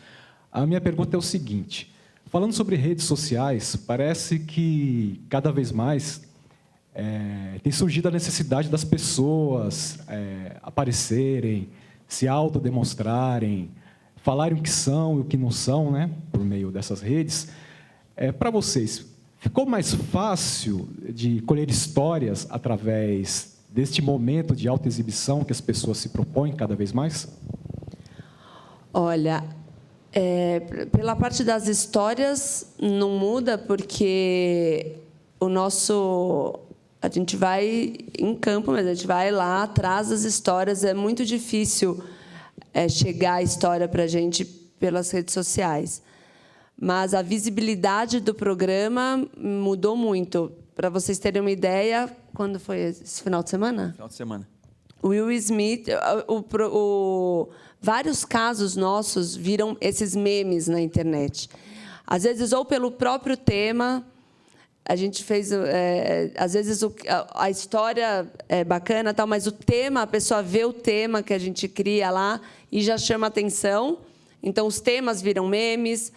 A minha pergunta é o seguinte: falando sobre redes sociais, parece que cada vez mais tem surgido a necessidade das pessoas aparecerem, se autodemonstrarem, falarem o que são e o que não são, né, por meio dessas redes. Para vocês, ficou mais fácil de colher histórias através deste momento de autoexibição que as pessoas se propõem cada vez mais? Olha, pela parte das histórias, não muda, porque a gente vai em campo, mas a gente vai lá atrás das histórias. É muito difícil chegar a história para a gente pelas redes sociais. Mas a visibilidade do programa mudou muito. Para vocês terem uma ideia, quando foi esse final de semana? Final de semana. O Will Smith, vários casos nossos viram esses memes na internet. Às vezes, ou pelo próprio tema, a gente fez... às vezes, a história é bacana, tal, mas o tema, a pessoa vê o tema que a gente cria lá e já chama atenção. Então, os temas viram memes,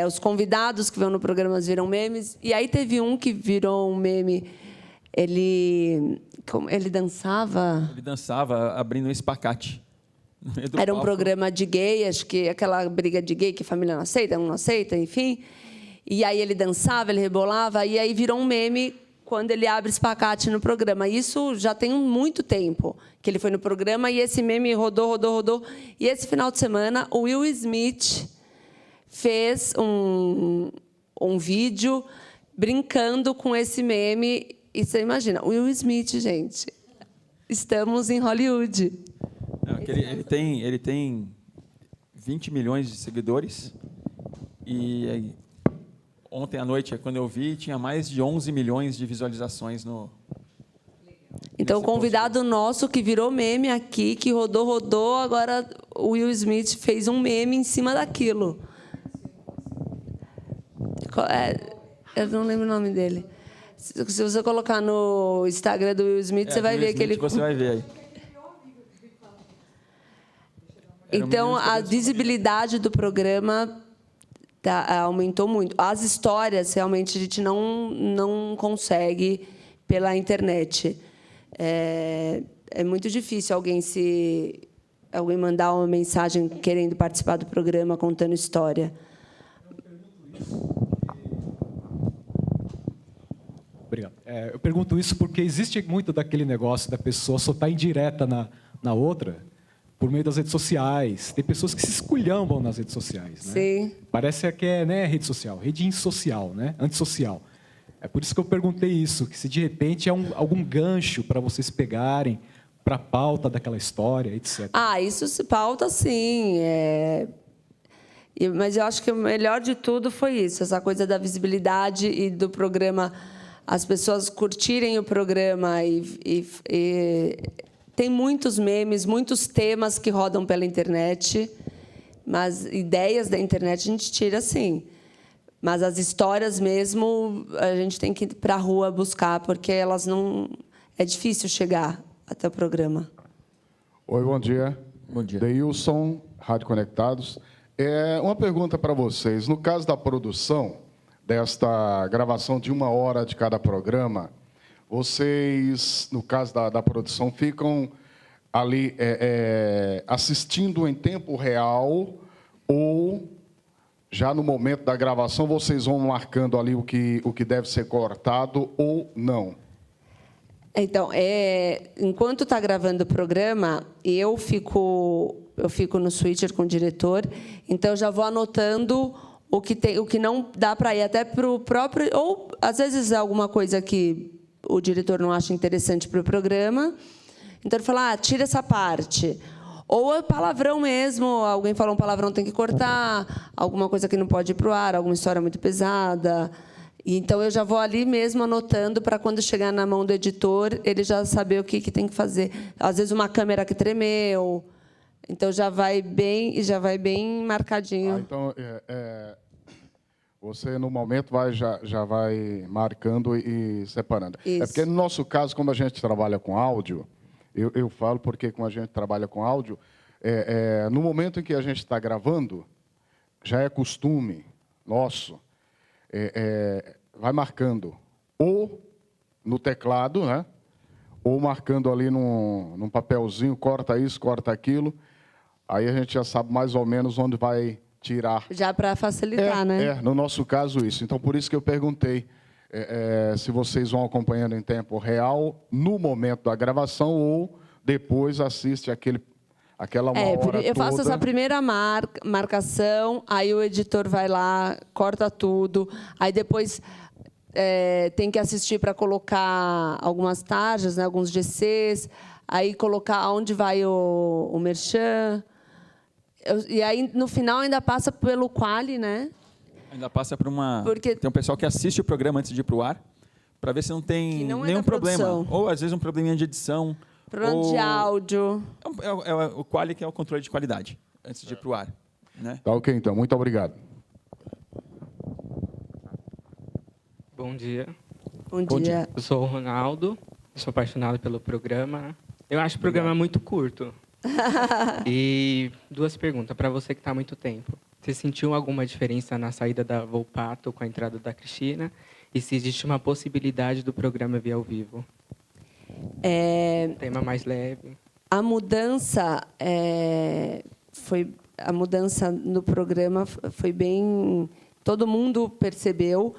os convidados que vão no programa viram memes. E aí teve um que virou um meme. Ele dançava... Ele dançava abrindo um espacate. Era um programa de gay, acho que aquela briga de gay que a família não aceita, um não aceita, enfim. E aí ele dançava, ele rebolava, e aí virou um meme quando ele abre espacate no programa. Isso já tem muito tempo que ele foi no programa, e esse meme rodou. E esse final de semana, o Will Smith fez um vídeo brincando com esse meme. E você imagina, Will Smith, gente, estamos em Hollywood. Ele tem 20 milhões de seguidores. E ontem à noite, quando eu vi, tinha mais de 11 milhões de visualizações no... Então, o convidado nosso que virou meme aqui, que rodou, agora o Will Smith fez um meme em cima daquilo. Eu não lembro o nome dele. Se você colocar no Instagram do Will Smith, você vai ver que ele... Você vai ver aí. Então, a visibilidade do programa aumentou muito. As histórias, realmente, a gente não consegue pela internet. É muito difícil alguém mandar uma mensagem querendo participar do programa, contando história. Obrigado. Eu pergunto isso porque existe muito daquele negócio da pessoa só estar indireta na outra por meio das redes sociais. Tem pessoas que se esculhambam nas redes sociais, né? Sim. Parece que é rede social, rede insocial, né? Antissocial. É por isso que eu perguntei isso, que se de repente é algum gancho para vocês pegarem, para a pauta daquela história, etc. Ah, isso se pauta, sim. Mas eu acho que o melhor de tudo foi isso, essa coisa da visibilidade e do programa, as pessoas curtirem o programa. E tem muitos memes, muitos temas que rodam pela internet, mas ideias da internet a gente tira, sim. Mas as histórias mesmo, a gente tem que ir para a rua buscar, porque elas não... É difícil chegar até o programa. Oi, bom dia. Bom dia. Deilson, Rádio Conectados. Uma pergunta para vocês. No caso da produção, desta gravação de 1 hora de cada programa, vocês, no caso da produção, ficam ali assistindo em tempo real ou, já no momento da gravação, vocês vão marcando ali o que deve ser cortado ou não? Então, enquanto está gravando o programa, eu fico no switcher com o diretor, então eu já vou anotando o que não dá para ir até para o próprio... Ou, às vezes, alguma coisa que o diretor não acha interessante para o programa, então ele fala, tira essa parte. Ou é palavrão mesmo, alguém falou um palavrão, tem que cortar, alguma coisa que não pode ir para o ar, alguma história muito pesada... Então, eu já vou ali mesmo anotando para, quando chegar na mão do editor, ele já saber o que tem que fazer. Às vezes, uma câmera que tremeu. Então, já vai bem marcadinho. Então, você, no momento, já vai marcando e separando. Isso. É porque, no nosso caso, como a gente trabalha com áudio, eu falo porque, como a gente trabalha com áudio, no momento em que a gente está gravando, já é costume nosso, vai marcando ou no teclado, né? Ou marcando ali num papelzinho, corta isso, corta aquilo. Aí a gente já sabe mais ou menos onde vai tirar. Já para facilitar, né? No nosso caso, isso. Então, por isso que eu perguntei se vocês vão acompanhando em tempo real no momento da gravação ou depois assiste aquela uma hora eu faço toda. essa primeira marcação, aí o editor vai lá, corta tudo, aí depois tem que assistir para colocar algumas tarjas, né, alguns GCs, aí colocar onde vai o merchan. E aí, no final, ainda passa pelo quali, né? Ainda passa por uma... Porque... Tem um pessoal que assiste o programa antes de ir para o ar, para ver se não tem nenhum problema. Produção. Ou, às vezes, um probleminha de edição. Problema de áudio. O quali, que é o controle de qualidade, antes de ir para o ar. Né? Tá ok, então. Muito obrigado. Bom dia. Bom dia. Eu sou o Ronaldo, sou apaixonado pelo programa. Eu acho o programa muito curto. E 2 perguntas para você que está há muito tempo. Você sentiu alguma diferença na saída da Volpato com a entrada da Cristina? E se existe uma possibilidade do programa vir ao vivo? Tema mais leve. A mudança no programa foi bem... Todo mundo percebeu,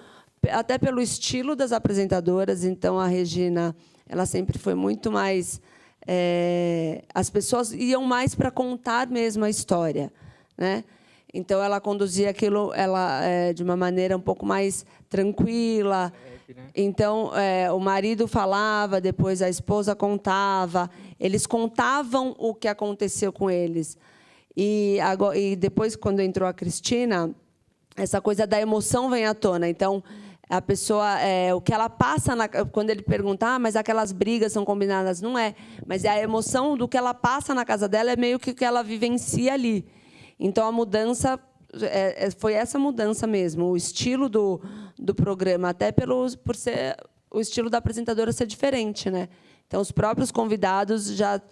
até pelo estilo das apresentadoras. Então, a Regina, ela sempre foi muito mais... as pessoas iam mais para contar mesmo a história, né? Então, ela conduzia aquilo de uma maneira um pouco mais tranquila. Então, o marido falava, depois a esposa contava. Eles contavam o que aconteceu com eles. E depois, quando entrou a Cristina, essa coisa da emoção vem à tona. Então, a pessoa, o que ela passa, quando ele pergunta, mas aquelas brigas são combinadas, não é. Mas a emoção do que ela passa na casa dela é meio que o que ela vivencia ali. Então, a mudança foi essa mudança mesmo, o estilo do programa, até por ser o estilo da apresentadora ser diferente, né? Então, os próprios convidados já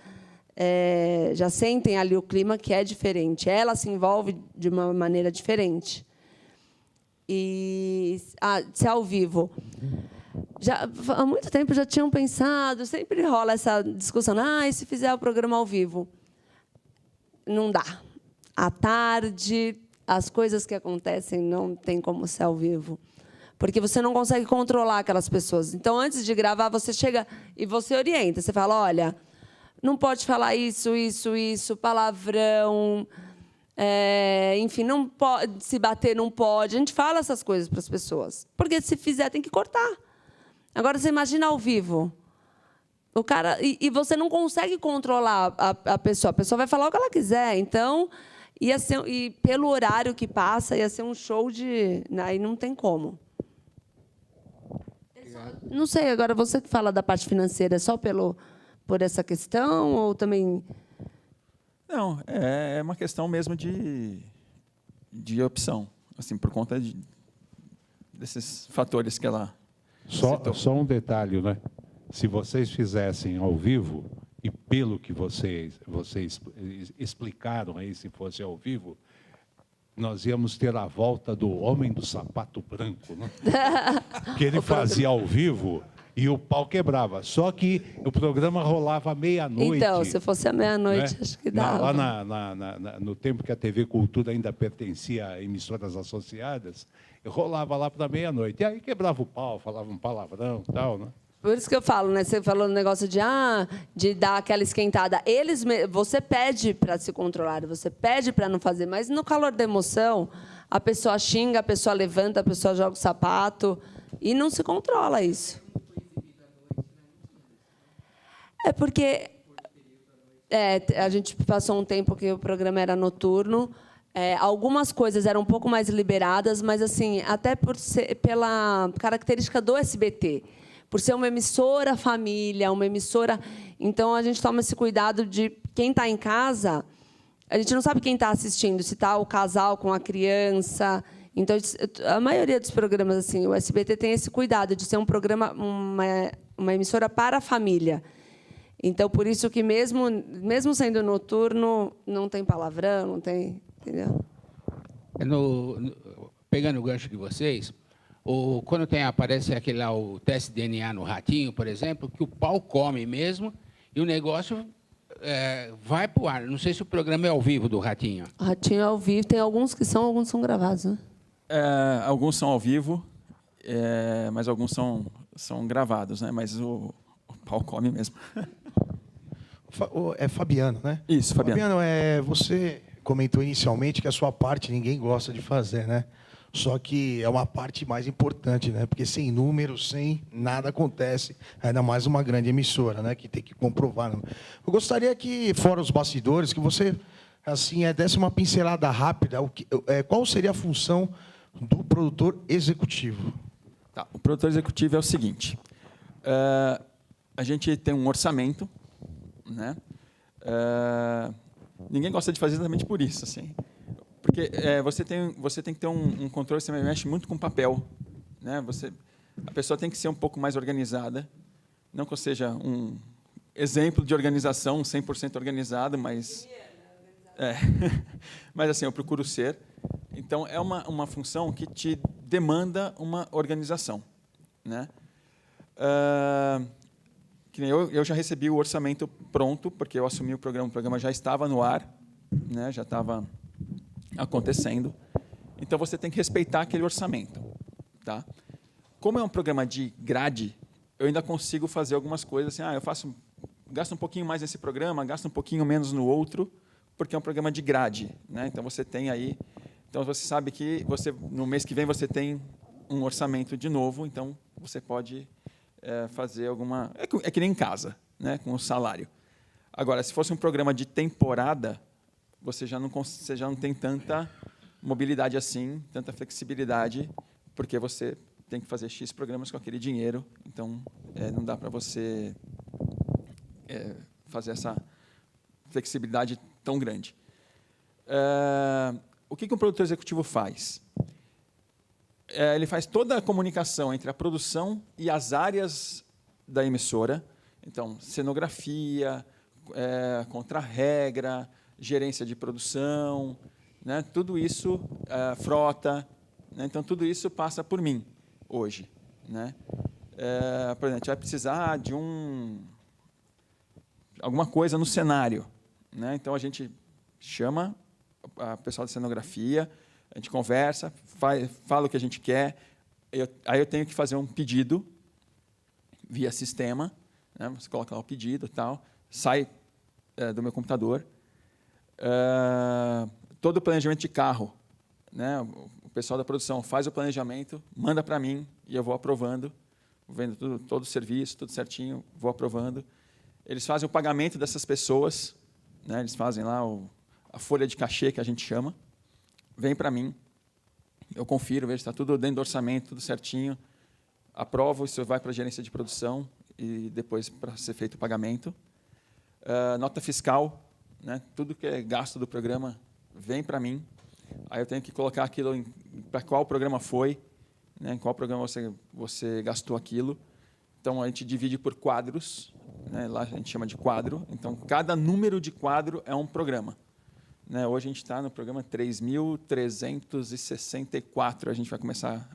sentem ali o clima que é diferente. Ela se envolve de uma maneira diferente. E se é ao vivo. Há muito tempo já tinham pensado, sempre rola essa discussão, e se fizer o programa ao vivo? Não dá. À tarde, as coisas que acontecem não tem como ser ao vivo, porque você não consegue controlar aquelas pessoas. Então, antes de gravar, você chega e você orienta. Você fala, olha, não pode falar isso, palavrão, enfim, não pode se bater, não pode. A gente fala essas coisas para as pessoas, porque se fizer, tem que cortar. Agora, você imagina ao vivo. O cara, e você não consegue controlar a pessoa. A pessoa vai falar o que ela quiser. Então, ia ser, e pelo horário que passa, ia ser um show de... Aí não tem como. Não sei, agora você que fala da parte financeira, é só por essa questão ou também... Não, é uma questão mesmo de opção, assim, por conta desses fatores que ela citou. Só um detalhe, né? Se vocês fizessem ao vivo, e pelo que vocês explicaram aí, se fosse ao vivo, nós íamos ter a volta do Homem do Sapato Branco, né? Que ele fazia ao vivo e o pau quebrava. Só que o programa rolava à meia-noite. Então, se fosse à meia-noite, né? acho que dava. Lá no tempo que a TV Cultura ainda pertencia a emissoras associadas, eu rolava lá para meia-noite. E aí quebrava o pau, falava um palavrão e tal, né? Por isso que eu falo, né? Você falou no negócio de dar aquela esquentada. Você pede para se controlar, você pede para não fazer, mas no calor da emoção, a pessoa xinga, a pessoa levanta, a pessoa joga o sapato e não se controla isso. É porque a gente passou um tempo que o programa era noturno. Algumas coisas eram um pouco mais liberadas, mas assim, até pela característica do SBT. Por ser uma emissora família, uma emissora... Então, a gente toma esse cuidado de quem está em casa, a gente não sabe quem está assistindo, se está o casal com a criança. Então, a maioria dos programas, assim, o SBT tem esse cuidado de ser um programa, uma emissora para a família. Então, por isso que, mesmo sendo noturno, não tem palavrão, não tem... Entendeu? Pegando o gancho de vocês... Quando aparece aquele lá, o teste de DNA no ratinho, por exemplo, que o pau come mesmo e o negócio vai para o ar. Não sei se o programa é ao vivo do ratinho. O ratinho é ao vivo, tem alguns são gravados, né? Alguns são ao vivo, mas alguns são gravados, né? Mas o pau come mesmo. É Fabiano, né? Isso, Fabiano. Fabiano, você comentou inicialmente que a sua parte ninguém gosta de fazer, né? Só que é uma parte mais importante, né? Porque sem números, sem nada acontece, ainda mais uma grande emissora, né? Que tem que comprovar. Né? Eu gostaria que, fora os bastidores, que você assim desse uma pincelada rápida. Qual seria a função do produtor executivo? Tá, o produtor executivo é o seguinte: a gente tem um orçamento, né? Ninguém gosta de fazer exatamente por isso, assim. Porque você tem que ter um controle, você mexe muito com papel, né? A pessoa tem que ser um pouco mais organizada, não que eu seja um exemplo de organização 100% organizado, mas mas assim eu procuro ser. Então é uma função que te demanda uma organização, né? Que nem eu já recebi o orçamento pronto porque eu assumi o programa já estava no ar, né? Já estava acontecendo. Então, você tem que respeitar aquele orçamento. Tá? Como é um programa de grade, eu ainda consigo fazer algumas coisas. Assim, eu gasto um pouquinho mais nesse programa, gasto um pouquinho menos no outro, porque é um programa de grade. Né? Então, você tem aí... Então, você sabe que no mês que vem você tem um orçamento de novo, então você pode fazer alguma... É que nem em casa, né? Com o salário. Agora, se fosse um programa de temporada, você já não tem tanta mobilidade assim, tanta flexibilidade, porque você tem que fazer X programas com aquele dinheiro, então não dá para você fazer essa flexibilidade tão grande. O que um produtor executivo faz? Ele faz toda a comunicação entre a produção e as áreas da emissora, então, cenografia, contra-regra, gerência de produção, né? Tudo isso, frota, né? Então, tudo isso passa por mim hoje. Né? Por exemplo, a gente vai precisar de alguma coisa no cenário. Né? Então, a gente chama o pessoal da cenografia, a gente conversa, fala o que a gente quer, aí eu tenho que fazer um pedido via sistema, né? Você coloca lá o pedido e tal, sai do meu computador, todo o planejamento de carro, né? O pessoal da produção faz o planejamento, manda para mim e eu vou aprovando, vendo todo o serviço, tudo certinho, vou aprovando. Eles fazem o pagamento dessas pessoas, né? Eles fazem lá a folha de cachê, que a gente chama, vem para mim, eu confiro, vejo se está tudo dentro do orçamento, tudo certinho, aprovo, isso vai para a gerência de produção e depois para ser feito o pagamento. Nota fiscal, né? Tudo que é gasto do programa vem para mim, aí eu tenho que colocar aquilo para qual programa foi, né? Em qual programa você gastou aquilo. Então, a gente divide por quadros, né? Lá a gente chama de quadro. Então, cada número de quadro é um programa. Né? Hoje a gente está no programa 3.364, a gente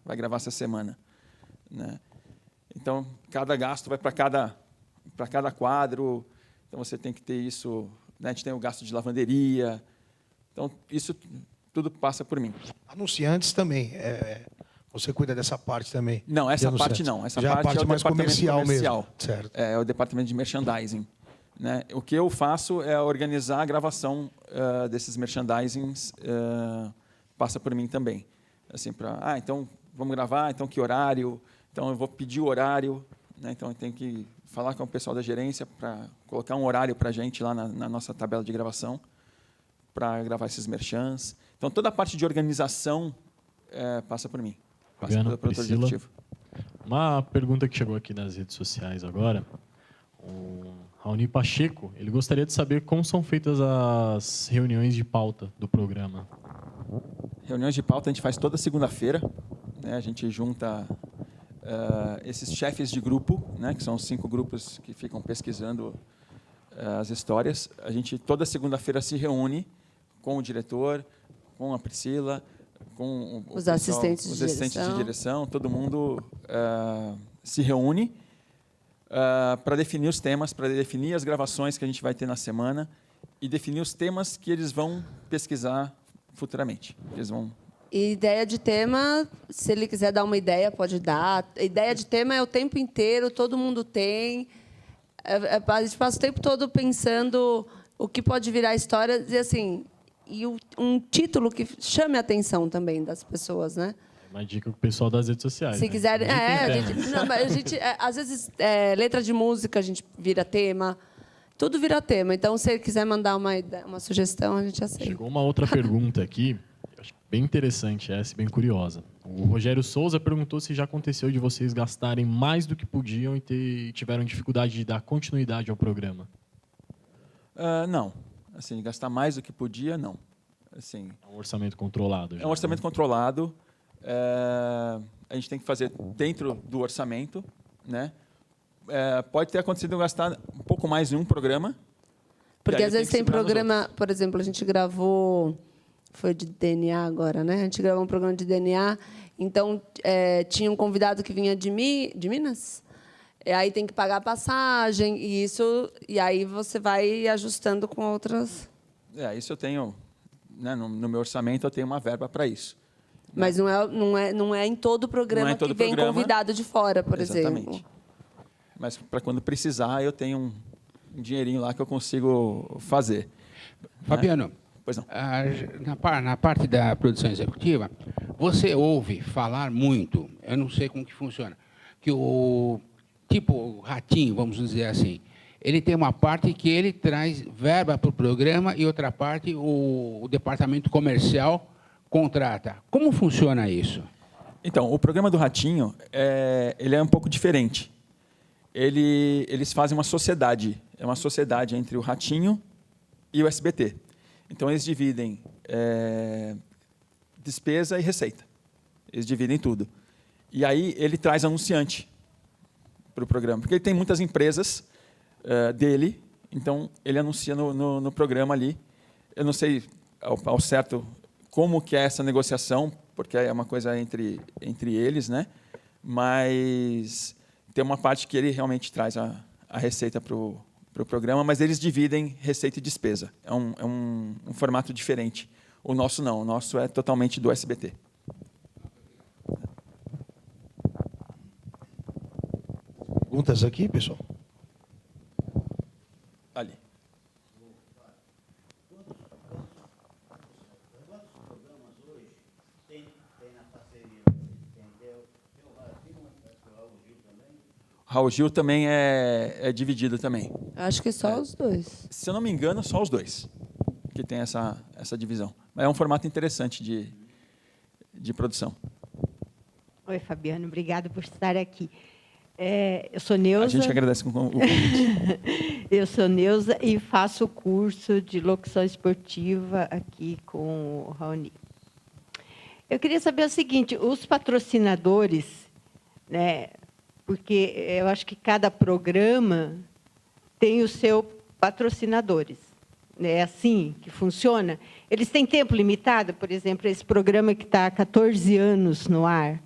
vai gravar essa semana. Né? Então, cada gasto vai para cada quadro. Então, você tem que ter isso. Né? A gente tem o gasto de lavanderia. Então, isso tudo passa por mim. Anunciantes também. Você cuida dessa parte também? Não, essa parte não. Essa já parte é a parte mais comercial mesmo. Certo. É o departamento de merchandising. Né? O que eu faço é organizar a gravação desses merchandisings, passa por mim também. Assim, então vamos gravar, então que horário? Então eu vou pedir o horário, né? Então eu tenho que falar com o pessoal da gerência para colocar um horário para a gente lá na nossa tabela de gravação para gravar esses merchans. Então toda a parte de organização passa por mim. Passa pelo produtor executivo. Uma pergunta que chegou aqui nas redes sociais agora. O Raoni Pacheco, ele gostaria de saber como são feitas as reuniões de pauta do programa. Reuniões de pauta a gente faz toda segunda-feira. Né? A gente junta esses chefes de grupo, né? Que são 5 grupos que ficam pesquisando as histórias. A gente toda segunda-feira se reúne com o diretor, com a Priscila, com os assistentes de direção, todo mundo se reúne para definir os temas, para definir as gravações que a gente vai ter na semana e definir os temas que eles vão pesquisar futuramente. E ideia de tema, se ele quiser dar uma ideia, pode dar. Ideia de tema é o tempo inteiro, todo mundo tem. A gente passa o tempo todo pensando o que pode virar história e assim, um título que chame a atenção também das pessoas, né? Uma dica para o pessoal das redes sociais. Se quiser, a gente às vezes letra de música a gente vira tema, tudo vira tema. Então, se ele quiser mandar uma sugestão, a gente aceita. Chegou uma outra pergunta aqui, acho bem interessante essa, bem curiosa. O Rogério Souza perguntou se já aconteceu de vocês gastarem mais do que podiam e tiveram dificuldade de dar continuidade ao programa. Não, assim, gastar mais do que podia, não. Assim, é um orçamento controlado. É um orçamento controlado. A gente tem que fazer dentro do orçamento, né? Pode ter acontecido gastar um pouco mais em um programa. Porque às vezes tem programa, por exemplo, a gente gravou, foi de DNA agora, né? A gente gravou um programa de DNA, então tinha um convidado que vinha de Minas, aí tem que pagar a passagem e aí você vai ajustando com outras. Isso eu tenho, né? No meu orçamento eu tenho uma verba para isso. Mas não é em todo programa que vem convidado de fora, por exemplo. Mas para quando precisar, eu tenho um dinheirinho lá que eu consigo fazer. Fabiano, pois não. Na parte da produção executiva, você ouve falar muito, eu não sei como que funciona, que o Ratinho, vamos dizer assim, ele tem uma parte que ele traz verba para o programa e outra parte o departamento comercial contrata. Como funciona isso? Então, o programa do Ratinho ele é um pouco diferente. Eles fazem uma sociedade. É uma sociedade entre o Ratinho e o SBT. Então, eles dividem despesa e receita. Eles dividem tudo. E aí, ele traz anunciante para o programa. Porque ele tem muitas empresas dele, então, ele anuncia no programa ali. Eu não sei ao certo como que é essa negociação, porque é uma coisa entre eles, né? Mas tem uma parte que ele realmente traz a receita para o programa, mas eles dividem receita e despesa. É um formato diferente. O nosso não, o nosso é totalmente do SBT. Perguntas aqui, pessoal? Ali. Raul Gil também é dividido também. Acho que só os dois. Se eu não me engano, só os dois que tem essa divisão. Mas é um formato interessante de produção. Oi, Fabiano, obrigado por estar aqui. Eu sou Neuza. A gente agradece o convite. Eu sou Neuza e faço o curso de locução esportiva aqui com o Raoni. Eu queria saber o seguinte, os patrocinadores, né, porque eu acho que cada programa tem os seus patrocinadores. É assim que funciona? Eles têm tempo limitado? Por exemplo, esse programa que está há 14 anos no ar,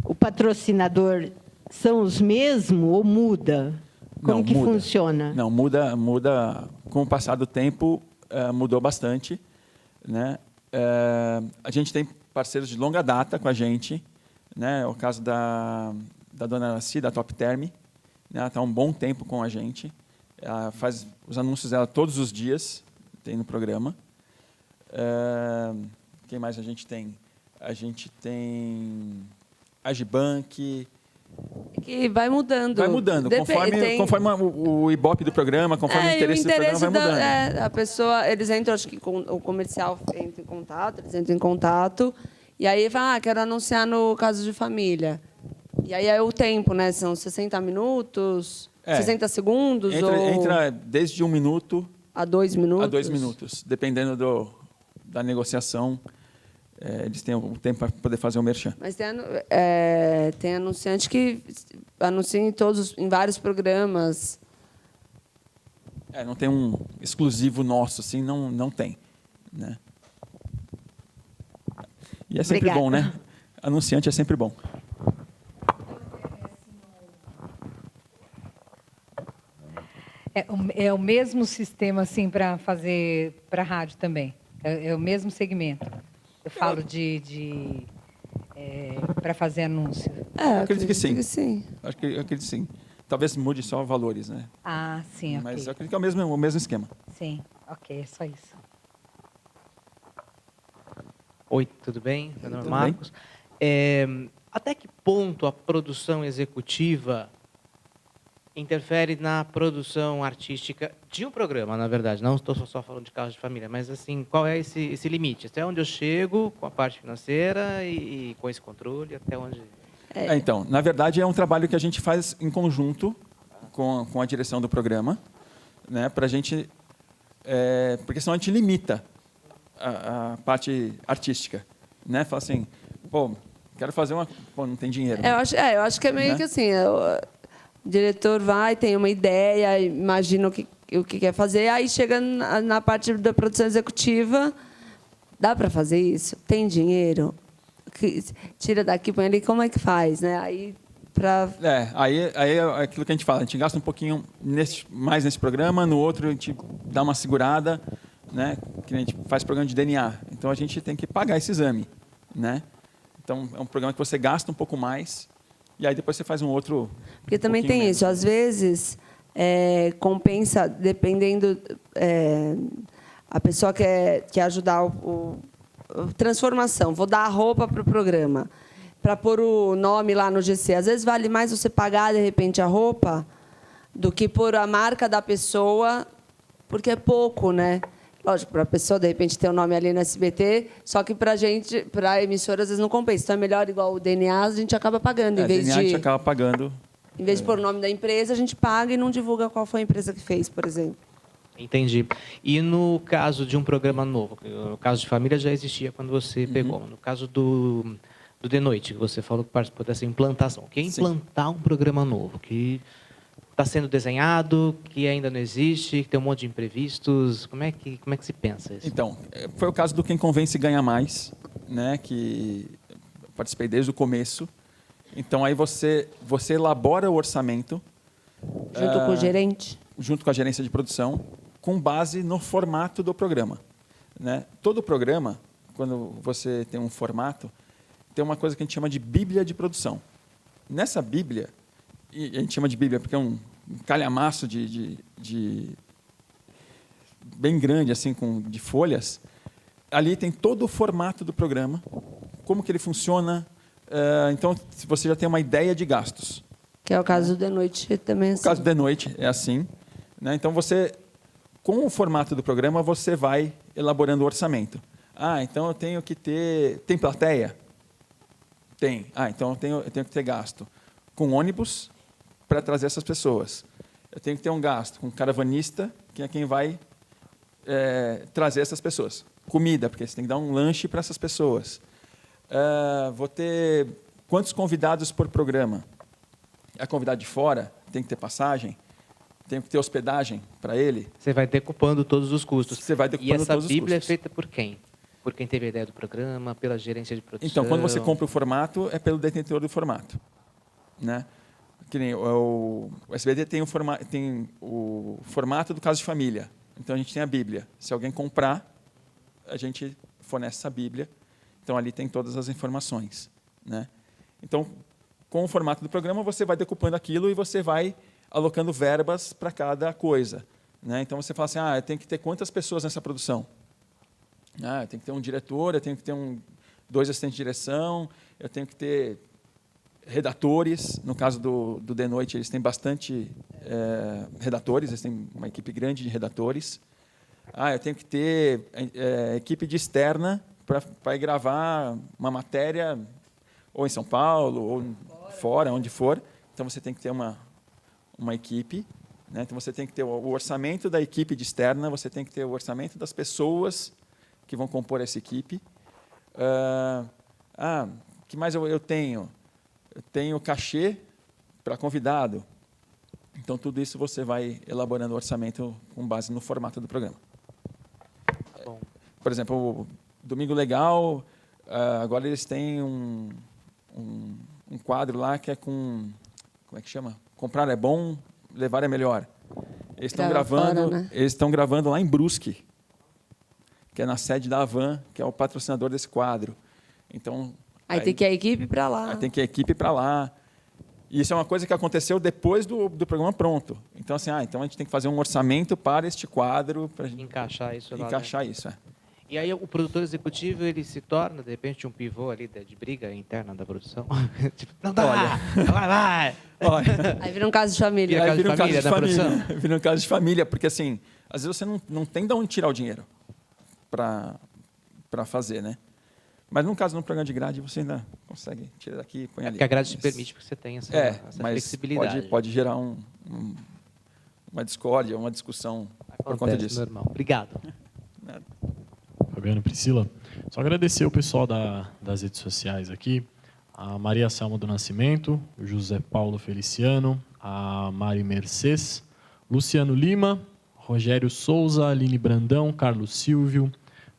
o patrocinador são os mesmos ou muda? Como que funciona? Não, muda. Com o passar do tempo, mudou bastante, né? A gente tem parceiros de longa data com a gente, né? O caso da dona Araci, da Top Term, né? Ela está há um bom tempo com a gente. Ela faz os anúncios dela todos os dias, tem no programa. Quem mais a gente tem? A gente tem a Gibank. Que vai mudando. Vai mudando, conforme o ibope do programa, conforme o interesse do programa vai mudando. A pessoa, eles entram, acho que o comercial entra em contato, eles entram em contato, e aí fala, quero anunciar no Caso de Família. E aí é o tempo, né? São 60 minutos, 60 segundos? Entra desde 1 minuto a 2 minutos. A 2 minutos, dependendo da negociação. Eles têm o tempo para poder fazer o merchan. Mas tem anunciante que anuncia em vários programas. Não tem um exclusivo nosso, assim, não tem. Né? E é sempre bom, né? Anunciante é sempre bom. É o mesmo sistema assim para fazer para a rádio também? É o mesmo segmento? Eu falo para fazer anúncio. Eu acredito que sim. Acredito que sim. Talvez mude só valores, né? Ah, sim, ok. Mas eu acredito que é o mesmo esquema. Sim, ok, é só isso. Oi, tudo bem? Meu nome é Marcos. Até que ponto a produção executiva interfere na produção artística de um programa, na verdade? Não estou só falando de Casos de Família, mas assim, qual é esse limite? Até onde eu chego com a parte financeira e com esse controle, até onde... Então, na verdade, é um trabalho que a gente faz em conjunto com a direção do programa, né, para a gente... porque senão a gente limita a parte artística. Né? Fala assim, quero fazer uma... não tem dinheiro. Eu acho que é meio que assim... O diretor tem uma ideia, imagina o que quer fazer, aí chega na parte da produção executiva, dá para fazer isso? Tem dinheiro? Tira daqui, põe ali, como é que faz? Né? Aí é aquilo que a gente fala, a gente gasta um pouquinho mais nesse programa, no outro a gente dá uma segurada, né? Que a gente faz programa de DNA. Então, a gente tem que pagar esse exame. Né? Então, é um programa que você gasta um pouco mais, e aí depois você faz um outro... Porque também tem isso. Às vezes, compensa, dependendo... a pessoa quer ajudar transformação. Vou dar a roupa para o programa, para pôr o nome lá no GC. Às vezes, vale mais você pagar, de repente, a roupa do que pôr a marca da pessoa, porque é pouco, né? Lógico, para a pessoa, de repente, ter o nome ali no SBT, só que para a gente, para a emissora, às vezes não compensa. Então, é melhor, igual o DNA, a gente acaba pagando. Em vez a gente acaba pagando. Em vez de pôr o nome da empresa, a gente paga e não divulga qual foi a empresa que fez, por exemplo. Entendi. E no caso de um programa novo, no caso de Família já existia quando você pegou. No caso do De Noite, que você falou que participou dessa implantação. O que é implantar um programa novo? Que está sendo desenhado, que ainda não existe, que tem um monte de imprevistos. Como é que se pensa isso? Então, foi o caso do Quem Convence Ganha Mais, né, que participei desde o começo. Então, aí você elabora o orçamento... Junto com o gerente? Junto com a gerência de produção, com base no formato do programa. Né? Todo programa, quando você tem um formato, tem uma coisa que a gente chama de bíblia de produção. Nessa bíblia... E a gente chama de Bíblia porque é um calhamaço bem grande, assim, de folhas. Ali tem todo o formato do programa, como que ele funciona. Então, você já tem uma ideia de gastos. Que é o caso do De Noite também. O caso do De Noite é assim. Né? Então, com o formato do programa, você vai elaborando o orçamento. Então eu tenho que ter... Tem plateia? Tem. Então eu tenho que ter gasto com ônibus para trazer essas pessoas. Eu tenho que ter um gasto com caravanista, que é quem vai trazer essas pessoas. Comida, porque você tem que dar um lanche para essas pessoas. Vou ter quantos convidados por programa? É convidado de fora? Tem que ter passagem? Tem que ter hospedagem para ele? Você vai decupando todos os custos. Você vai decupando todos os custos. E essa Bíblia é feita por quem? Por quem teve a ideia do programa, pela gerência de produção? Então, quando você compra o formato, é pelo detentor do formato. Né? Que nem o SBT tem o formato do Caso de Família. Então, a gente tem a Bíblia. Se alguém comprar, a gente fornece essa Bíblia. Então, ali tem todas as informações. Né? Então, com o formato do programa, você vai decupando aquilo e você vai alocando verbas para cada coisa. Né? Então, você fala assim, eu tenho que ter quantas pessoas nessa produção? Eu tenho que ter um diretor, eu tenho que ter 2 assistentes de direção, eu tenho que ter redatores. No caso do De Noite, eles têm bastante redatores, eles têm uma equipe grande de redatores. Eu tenho que ter equipe de externa para ir gravar uma matéria ou em São Paulo, ou fora, onde for. Então, você tem que ter uma equipe. Né? Então, você tem que ter o orçamento da equipe de externa, você tem que ter o orçamento das pessoas que vão compor essa equipe. Que mais eu tenho? Eu tenho cachê para convidado. Então, tudo isso você vai elaborando o orçamento com base no formato do programa. Bom. Por exemplo, o Domingo Legal, agora eles têm um quadro lá que é com... Como é que chama? Comprar é bom, levar é melhor. Eles estão gravando, né? Eles estão gravando lá em Brusque, que é na sede da Havan, que é o patrocinador desse quadro. Então, Aí tem que ir a equipe para lá. Aí tem que ir a equipe para lá. E isso é uma coisa que aconteceu depois do programa pronto. Então, assim, então a gente tem que fazer um orçamento para este quadro. Para encaixar isso lá. Encaixar isso, E aí o produtor executivo, ele se torna, de repente, um pivô ali de briga interna da produção? Tipo, não dá, vai. Olha. Aí vira um caso de família. Aí vira um caso de família. Vira um caso de família, porque, assim, às vezes você não tem de onde tirar o dinheiro para fazer, né? Mas, no caso, no programa de grade, você ainda consegue tirar daqui e põe ali. Porque a grade te permite que você tenha essa flexibilidade. Pode gerar uma discórdia, uma discussão por conta disso. Normal. Obrigado. Nada. Fabiano, Priscila, só agradecer o pessoal das redes sociais aqui, a Maria Selma do Nascimento, o José Paulo Feliciano, a Mari Mercedes, Luciano Lima, Rogério Souza, Aline Brandão, Carlos Silvio,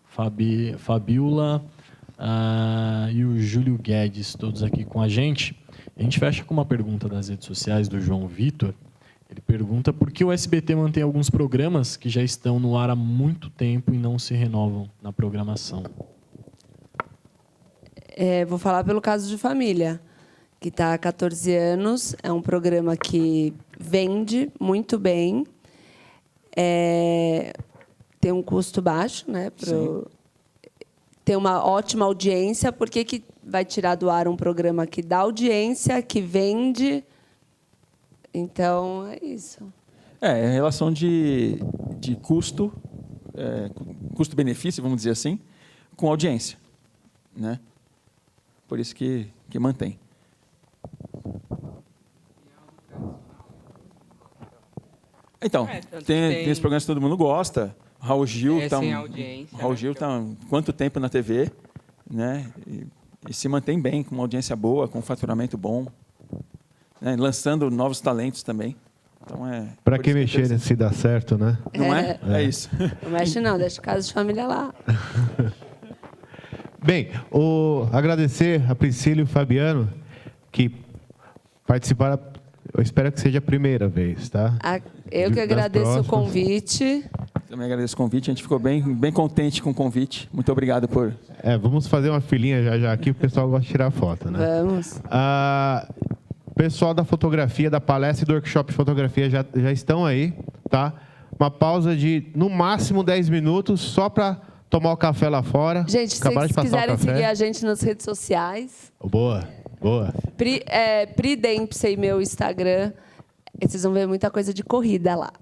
Fabiola e o Júlio Guedes, todos aqui com a gente. A gente fecha com uma pergunta das redes sociais do João Vitor. Ele pergunta por que o SBT mantém alguns programas que já estão no ar há muito tempo e não se renovam na programação. Vou falar pelo Caso de Família, que está há 14 anos. É um programa que vende muito bem. Tem um custo baixo, né? Tem uma ótima audiência. Por que vai tirar do ar um programa que dá audiência, que vende? Então, é isso. É relação de custo, custo-benefício, vamos dizer assim, com audiência. Né? Por isso que mantém. Então, tem esses programas que todo mundo gosta. Raul Gil está quanto tempo na TV, né? E se mantém bem, com uma audiência boa, com um faturamento bom, né? Lançando novos talentos também. Então para que mexer se dá certo, né? Não é? É isso. Não mexe não, deixa o Caso de Família lá. Bem, agradecer a Priscila e o Fabiano que participaram. Eu espero que seja a primeira vez, tá? Eu que agradeço o convite. Também agradeço o convite. A gente ficou bem contente com o convite. Muito obrigado por... vamos fazer uma filinha já aqui, o pessoal gosta de tirar foto, né? Vamos. Pessoal da fotografia, da palestra e do workshop de fotografia já estão aí, tá? Uma pausa de, no máximo, 10 minutos, só para tomar o café lá fora. Gente, se vocês quiserem seguir a gente nas redes sociais... Boa. Boa. Pri Dempsey, meu Instagram. E vocês vão ver muita coisa de corrida lá.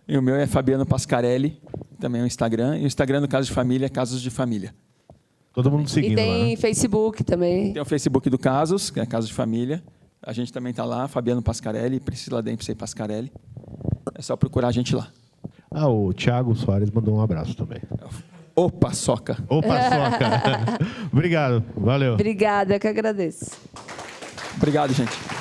E o meu é Fabiano Pascarelli, também é o Instagram. E o Instagram do Casos de Família é Casos de Família. Todo mundo seguindo E tem lá, né? Facebook também. Tem o Facebook do Casos, que é Casos de Família. A gente também está lá, Fabiano Pascarelli, Priscila Dempsey Pascarelli. É só procurar a gente lá. Ah, o Thiago Soares mandou um abraço também. Opa, soca. Opa, soca. Obrigado, valeu. Obrigada, que agradeço. Obrigado, gente.